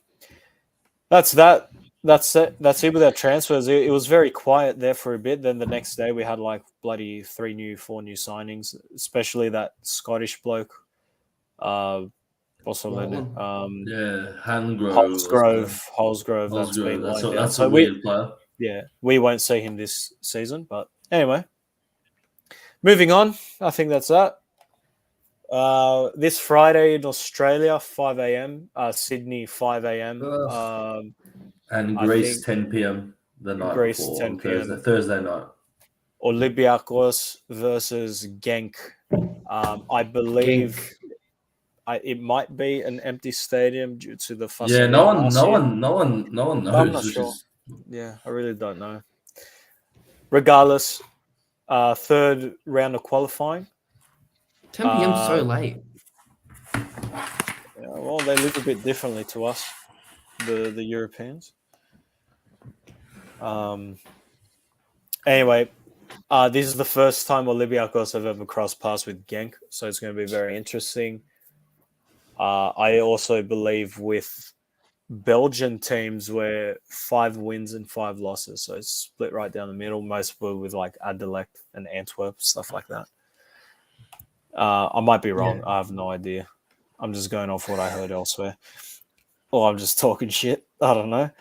that's that. That's it. That's it with our transfers. It was very quiet there for a bit. Then the next day we had like bloody 4 new signings, especially that Scottish bloke. Also landed. Holsgrove. That's a weird player. Yeah, we won't see him this season. But anyway, moving on. I think that's that. This Friday in Australia, 5 a.m. Sydney, 5 a.m. And Greece, 10 p.m. the night before. 10 p.m. Thursday night. Olympiakos versus Genk. I believe. Genk. It might be an empty stadium due to the fuss. Yeah, no one knows. I'm not sure. Yeah, I really don't know. Regardless, third round of qualifying. 10 p.m. so late. Yeah, well, they live a bit differently to us, the Europeans. Anyway, this is the first time Olympiakos have ever crossed paths with Genk, so it's going to be very interesting. I also believe with Belgian teams where 5 wins and 5 losses, so it's split right down the middle. Most were with like Anderlecht and Antwerp, stuff like that. I might be wrong. I have no idea. I'm just going off what I heard elsewhere, or I'm just talking shit. I don't know.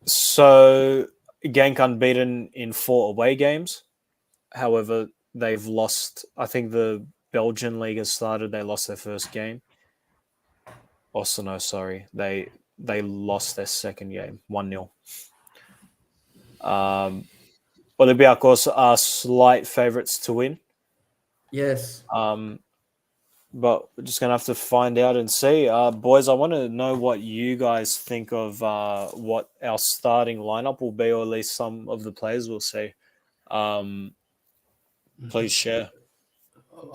So Genk unbeaten in 4 away games. However, they've lost. I think the Belgian league has started. They lost their first game. Also, no, sorry. They lost their second game, 1-0. Olympiakos are slight favourites to win. Yes. But we're just going to have to find out and see. Boys, I want to know what you guys think of what our starting lineup will be, or at least some of the players we'll see. Please share.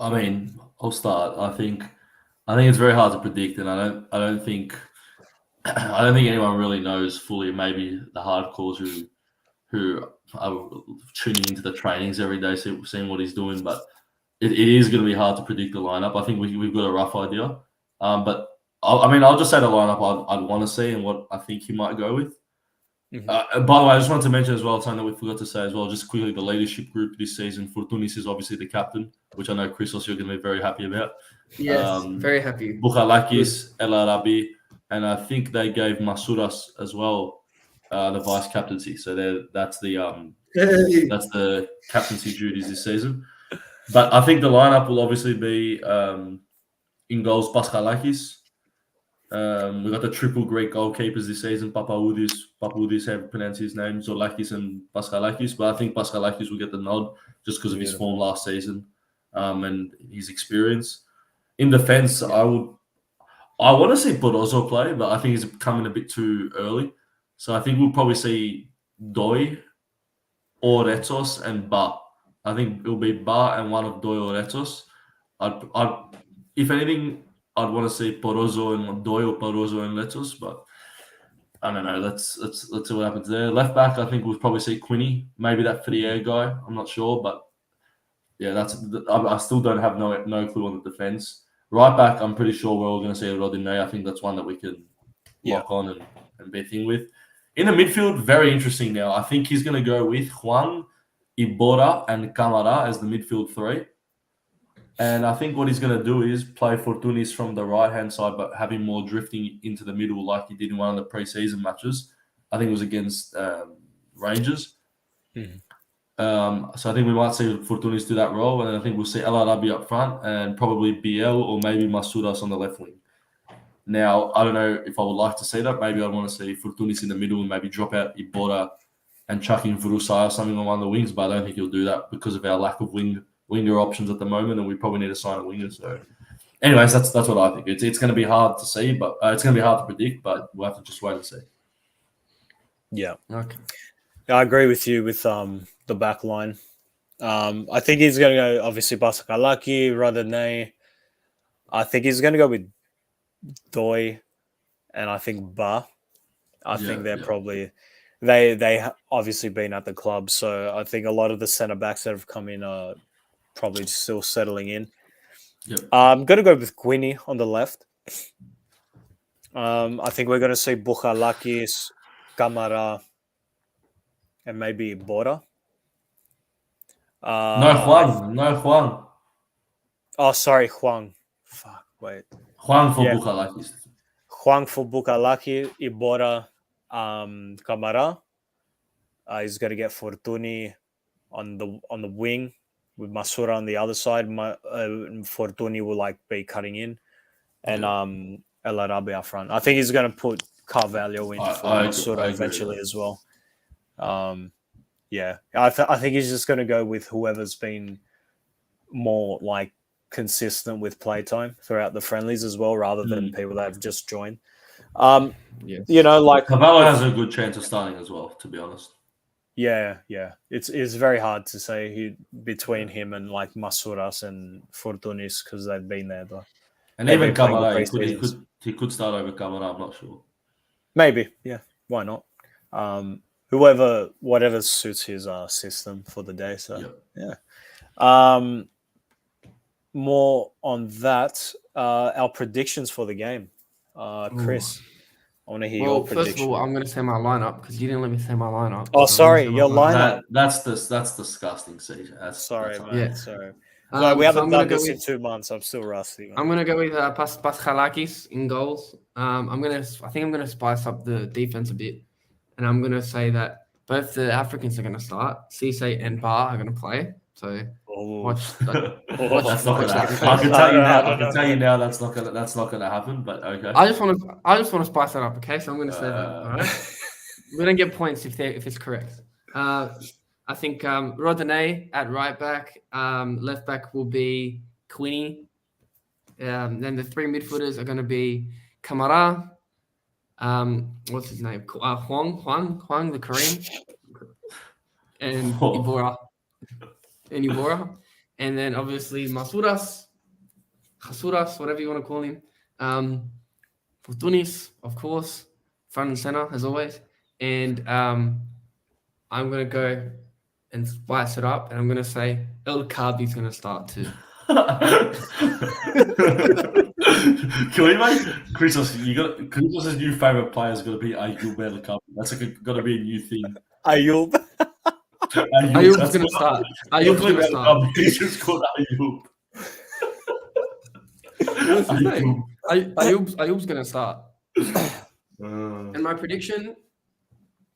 I mean, I'll start. I think I think it's very hard to predict, and I don't think anyone really knows fully. Maybe the hardcores who are tuning into the trainings every day, seeing what he's doing, but it is going to be hard to predict the lineup. I think we've got a rough idea, but I'll just say the lineup I'd want to see and what I think he might go with. Mhm. By the way, I just wanted to mention as well something that we forgot to say as well, just quickly, the leadership group this season. Fortounis is obviously the captain, which I know, Christos, you're going to be very happy about. Yes, very happy. Bukhalakis, El Arabi, and I think they gave Masouras as well the vice captaincy. So that's the captaincy duties this season. But I think the lineup will obviously be in goals Paschalakis. We've got the triple Greek goalkeepers this season, Papaoudis, how to pronounce his name, Zolakis and Paschalakis. But I think Paschalakis will get the nod just because of his form last season and his experience. In defence, I want to see Borozzo play, but I think he's coming a bit too early. So I think we'll probably see Doi or Retos and Ba. I think it'll be Ba and one of Doi or Retos. If anything, I'd want to see Borozzo and Doi or Borozzo and Retos, but I don't know. Let's see what happens there. Left back, I think we'll probably see Quinny, maybe that Ferrier guy. I'm not sure, but yeah, I still don't have no clue on the defence. Right back, I'm pretty sure we're all going to see Rodinei. I think that's one that we can lock on and be a thing with. In the midfield, very interesting now. I think he's going to go with Juan, Ibora, and Camara as the midfield three. And I think what he's going to do is play Fortounis from the right-hand side, but have him more drifting into the middle like he did in one of the pre-season matches. I think it was against Rangers. So I think we might see Fortounis do that role, and I think we'll see El Arabi up front and probably BL or maybe Masouras on the left wing. Now, I don't know if I would like to see that. Maybe I'd want to see Fortounis in the middle and maybe drop out Ibora and chuck in Vurusai or something on one of the wings, but I don't think he'll do that because of our lack of winger options at the moment, and we probably need to sign a winger. So, anyways, that's what I think. It's going to be hard to see, but it's going to be hard to predict, but we'll have to just wait and see. Yeah. Okay. I agree with you with the back line. I think he's going to go, obviously, Paschalaki, Rodinei. I think he's going to go with Doi, and I think Ba. I think they're probably... They obviously been at the club, so I think a lot of the centre-backs that have come in are probably still settling in. I'm going to go with Quinny on the left. I think we're going to see Bukhalakis, Camara, and maybe Bora. No Juan. Oh, sorry, Huang. Fuck, wait. Juan for Bukhalakis. Huang for Bukhalaki, Ibora, Camara. He's going to get Fortuny on the wing with Masura on the other side. Fortuny will be cutting in, and El Arabi up front. I think he's going to put Carvalho in for Masura eventually as well. I think he's just going to go with whoever's been more consistent with playtime throughout the friendlies as well, rather than people that have just joined. Carvalho has a good chance of starting as well, to be honest. Yeah. It's very hard to say between him and Masouras and Fortounis because they've been there though. And even Camara, he could start over Camara. I'm not sure. Maybe, yeah. Why not? Whatever suits his system for the day. So yeah. More on that. Our predictions for the game, Chris. I want to hear your prediction. First of all, I'm going to say my lineup because you didn't let me say my lineup. Oh, sorry, your lineup. That's disgusting, CJ. Sorry, man. Yeah. Sorry. We haven't done this in 2 months. I'm still rusty. Man. I'm going to go with Paschalakis in goals. I think I'm going to spice up the defense a bit, and I'm going to say that both the Africans are going to start. Cisse and Bar are going to play. So watch. That's not going to happen. I can tell you now that's not going to happen. But okay. I just want to spice that up. Okay, so I'm going to say that. All right. We're going to get points if it's correct. I think Rodinei at right back. Left back will be Quinny. Then the three midfielders are going to be Camara. What's his name? Huang, the Korean, and Ibora. And then obviously Masouras, Chasuras, whatever you want to call him. Fortunis, of course, front and center as always. And I'm gonna go and spice it up, and I'm gonna say El Kabi's gonna start too. Can we make Christos? Christos's new favorite player is going to be Ayub El Kabi. That's going to be a new thing. Ayub. Ayub's gonna start. Ayub's gonna start. He's just called Ayub. What's his name? Ayub's gonna start. And my prediction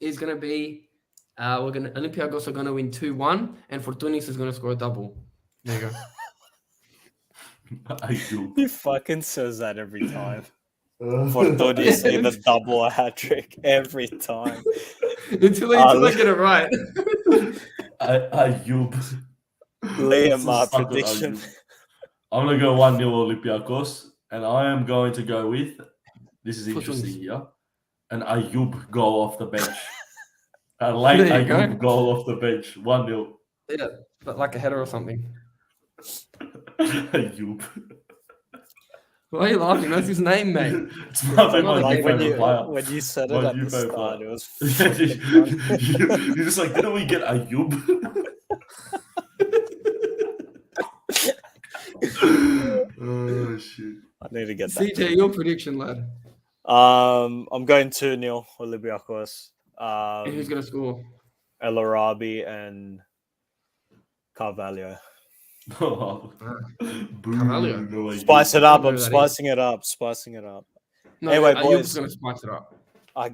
is gonna be Olympiakos are gonna win 2-1, and Fortunis is gonna score a double. There you go. Ayub. He fucking says that every time. Fortunis either double or hat trick every time. until I get it right. Ayub. Liam, my prediction. I'm going to go 1-0 Olympiakos, and I am going to go with, this is interesting here, an Ayub goal off the bench. A late Ayub goal off the bench, 1-0. Yeah, but like a header or something. Ayub. Why are you laughing? That's his name, mate. It's my Like favorite player. when you said it at the start, it was you're just like, didn't we get Ayub? Oh shit! I need to get that. CJ, your prediction, lad. I'm going 2-0 Olympiakos. And who's gonna score? El Arabi and Carvalho. Oh, Carvalho. no, Spice it up. I'm Whoever that spicing it up. Spicing it up. No, Anyway, Ayub's boys. gonna spice it up. I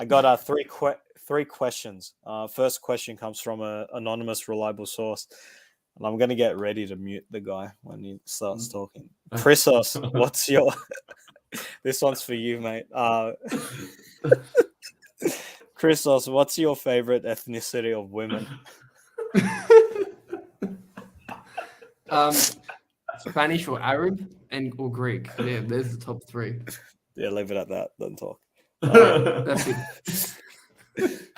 got three questions. First question comes from an anonymous, reliable source, and I'm gonna get ready to mute the guy when he starts talking. Thrylos, what's your? This one's for you, mate. Thrylos, what's your favorite ethnicity of women? Spanish or Arab or Greek. Yeah, there's the top three. Yeah, leave it at that. Don't talk. That's it.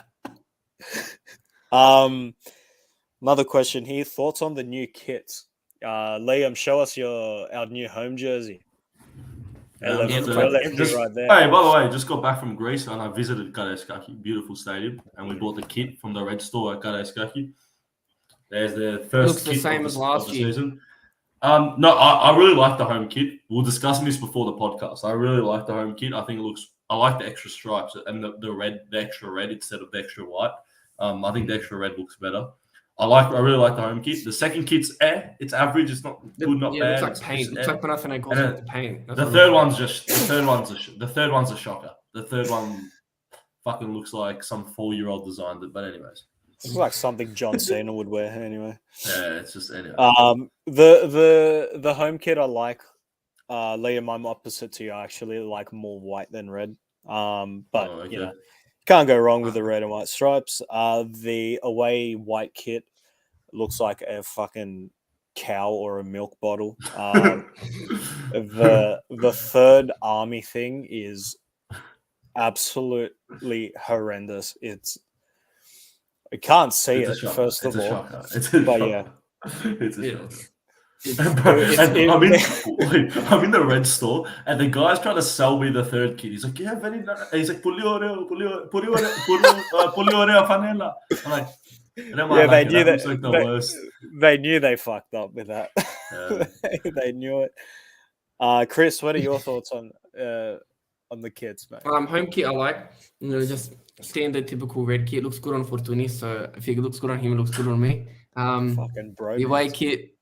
Another question here. Thoughts on the new kits? Liam, show us our new home jersey. Right there. Hey, by the way, just got back from Greece and I visited Karaiskaki, beautiful stadium, and we bought the kit from the red store at Karaiskaki. There's the first Looks kit the same as last year. Season. No, I really like the home kit. We were discussing this before the podcast. I really like the home kit. I think it looks. I like the extra stripes and the extra red instead of the extra white. I think the extra red looks better. I really like the home kit. The second kit's it's average. It's not good, not bad. It's like paint. It's like Panathinaikos calls it the paint. The third one's a shocker. The third one fucking looks like some 4-year-old designed it. But anyways, it's like something John Cena would wear anyway. Yeah, it's just anyway. The home kit I like. Liam, I'm opposite to you. I actually like more white than red. But you know, can't go wrong with the red and white stripes. The away white kit looks like a fucking cow or a milk bottle. The third army thing is absolutely horrendous. I can't see it first of all. But yeah, it's a shocker. I'm in the red store, and the guy's trying to sell me the third kit. He's like, "Yeah, very nice." He's like, "Puliore fanela." I'm like, they knew they fucked up with that. They knew it. Chris, what are your thoughts on the kits, mate? Home kit I like. Just standard typical red kit. Looks good on Fortunis, so if it looks good on him, it looks good on me. Fucking bro. The away kit.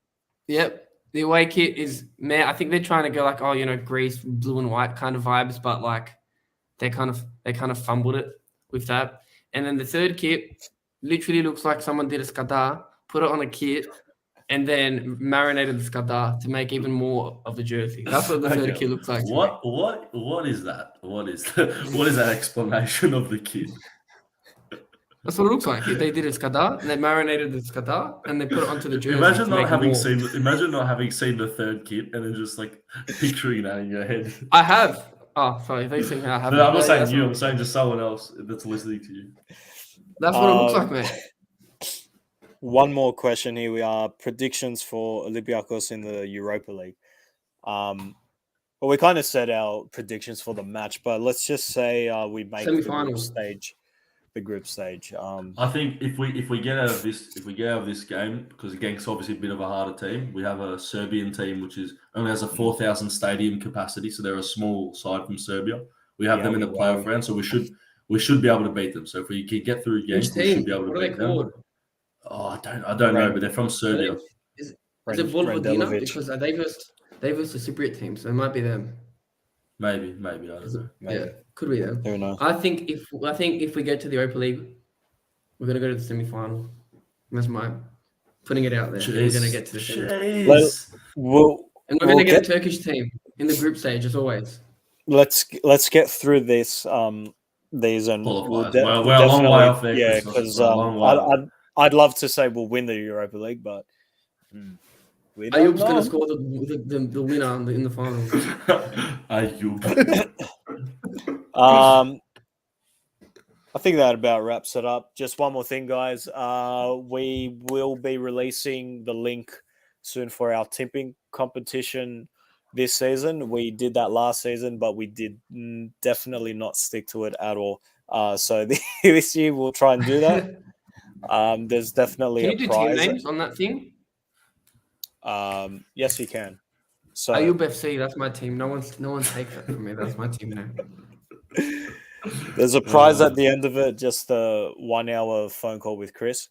Yep, the away kit is, man, I think they're trying to go like, Greece, blue and white kind of vibes, but like they kind of fumbled it with that. And then the third kit literally looks like someone did a skada, put it on a kit, and then marinated the skada to make even more of the jersey. That's what the third kit looks like. What is that? What is that explanation of the kit? That's what it looks like. They did a skada, and they marinated the skada, and they put it onto the jersey. Imagine not having seen the third kit, and then just like picturing that in your head. I have. Oh, sorry. They think I have. No, I'm not saying you. I'm saying just someone else that's listening to you. That's what it looks like, man. One more question here. We are predictions for Olympiakos in the Europa League. Well, we kind of said our predictions for the match, but let's just say we make the group Semi-finals. stage. The group stage. I think if we get out of this game, because Genk's obviously a bit of a harder team, we have a Serbian team which only has a 4,000 stadium capacity, so they're a small side from Serbia. We have them in the playoff round, so we should be able to beat them. So if we can get through Genk, we should be able to beat them. Oh, I don't know, but they're from Serbia. Is it Vojvodina? Because they versus the Cypriot team, so it might be them. Maybe I don't know. Yeah, could be them. Who knows? I think if we get to the Europa League, we're gonna go to the semi-final. That's my putting it out there. We're gonna get to the semi-final. And we're gonna get a Turkish team in the group stage as always. Let's get through this. These and we're a long way off there. Yeah, because I'd love to say we'll win the Europa League, but Ayub's going to score the winner in the finals. Ayub. I think that about wraps it up. Just one more thing, guys. We will be releasing the link soon for our tipping competition this season. We did that last season, but we did definitely not stick to it at all. So this year we'll try and do that. There's definitely a prize. Can you do team names on that thing? Yes, you can. So Ayub FC, that's my team. No one takes that from me. That's my team name. There's a prize at the end of it. Just a 1 hour phone call with Chris.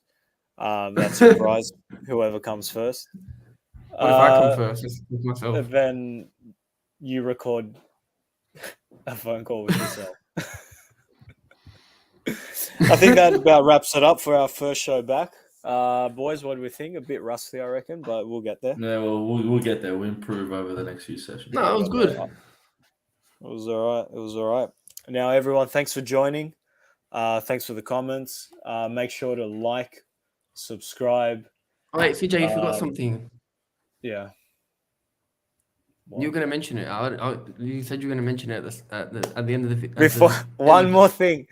That's a prize. Whoever comes first. What if I come first? With myself. Then you record a phone call with yourself. I think that about wraps it up for our first show back. Boys, what do we think? A bit rusty, I reckon, but we'll get there. Yeah, well, we'll get there. We'll improve over the next few sessions. No, it was good. It was all right. Now, everyone, thanks for joining. Thanks for the comments. Make sure to like, subscribe. Oh, wait, CJ, you forgot something. Yeah. What? You were going to mention it. You said you were going to mention it at the end of the... Before, one more thing.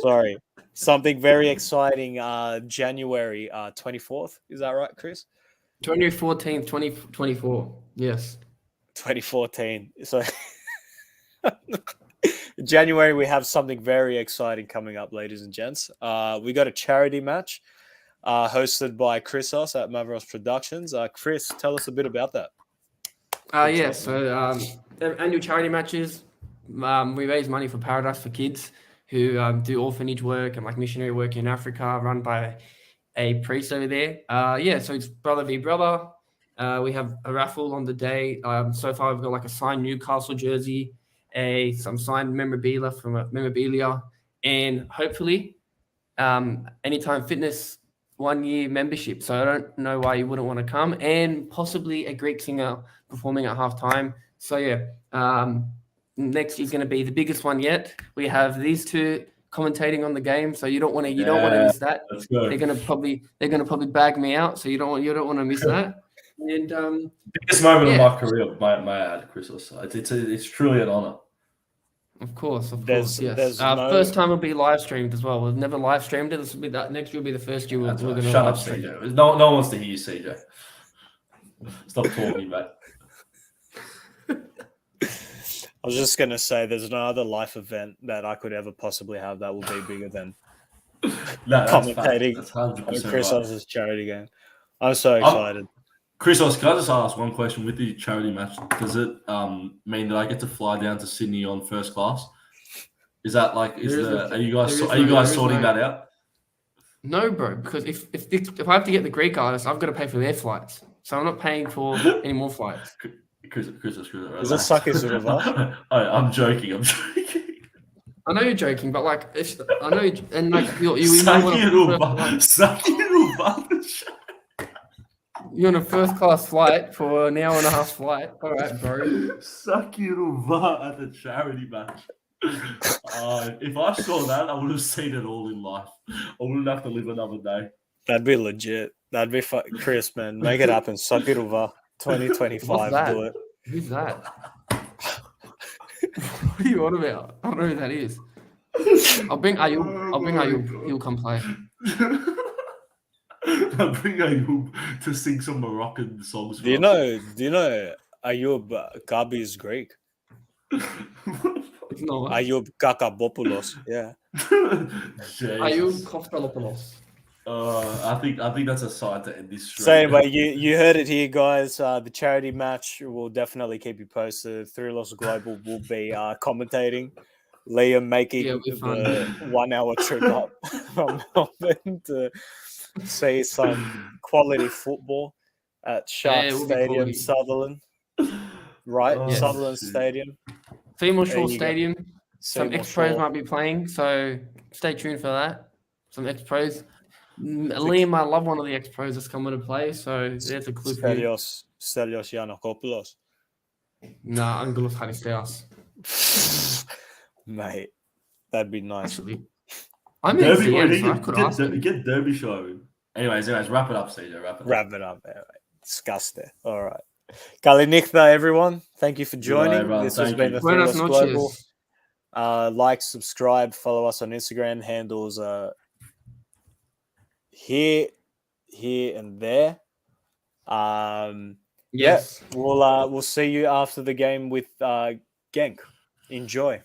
Sorry. Something very exciting. January 24th. Is that right, Chris? 2014, 2024. Yes. 2014. So January, we have something very exciting coming up, ladies and gents. We got a charity match hosted by Thrylos at Mavros Productions. Chris, tell us a bit about that. So annual charity matches. We raise money for Paradise for Kids who do orphanage work and like missionary work in Africa, run by a priest over there. So it's brother v brother. We have a raffle on the day. So far, we've got like a signed Newcastle jersey, some signed memorabilia, and hopefully, Anytime Fitness 1 year membership. So I don't know why you wouldn't want to come, and possibly a Greek singer performing at halftime. So next year's going to be the biggest one yet. We have these two commentating on the game, so you don't want to miss that. They're going to probably bag me out, so you don't want to miss that. And biggest moment of my career, may I add, Chris. It's truly an honor. Of course, yes. First time will be live streamed as well. We've never live streamed it. This will be that next year will be the first year we're going to live stream. CJ. No one wants to hear you, CJ. Stop talking, mate. I was just going to say there's no other life event that I could ever possibly have that will be bigger than commentating on Thrylos' charity game. I'm so excited. Thrylos, can I just ask one question with the charity match? Does it mean that I get to fly down to Sydney on first class? Is that like are you guys sorting that out? No, bro, because if I have to get the Greek artists, I've got to pay for their flights. So I'm not paying for any more flights. Chris, is it Sakis Urava? I'm joking. I know you're joking, but like, I know, and like you you're on a first class flight for an hour and a half flight. All right, bro. Sakiruva at the charity match. If I saw that, I would have seen it all in life. I wouldn't have to live another day. That'd be legit. That'd be Chris, man. Make it happen. Sakiruva 2025. Do it. Who's that? What are you on about? I don't know who that is. I'll bring Ayub. He'll come play. I'll bring Ayub to sing some Moroccan songs. Do you know Ayub Gabi is Greek. It's not. Ayub Kakabopoulos. Yeah. Ayub Jesus. Koftalopoulos. I think that's a sign to end this So straight. anyway, you heard it here, guys. The charity match will definitely keep you posted. Thrylos Global will be commentating. Liam making Yeah, it'll be fun. the 1 hour trip up from Melbourne to see some quality football at Shark it will be Stadium, quality. Sutherland. Right, Oh, Yes. Sutherland shit. Stadium. Seymour There Shaw you go. Stadium. Some Seymour ex-pros Shaw. might be playing, so stay tuned for that. Some ex-pros. Liam might love one of the ex-pros that's coming to play, so there's a clue for you. Stelios Yiannakopoulos. Nah, Angelos Haristeas. Mate, that'd be nice. Actually, I'm in Derby, CM, so I could ask him. get Derby show. Anyways, wrap it up, CJ. Wrap it up. Wrap it up. Disgusting. All right. Kalinichtha, everyone. Thank you for joining. everyone. This has Thank been you. the Buenas Thrylos Global. noches. Like, subscribe, follow us on Instagram. Handles here, and there. Yes. We'll see you after the game with Genk. Enjoy.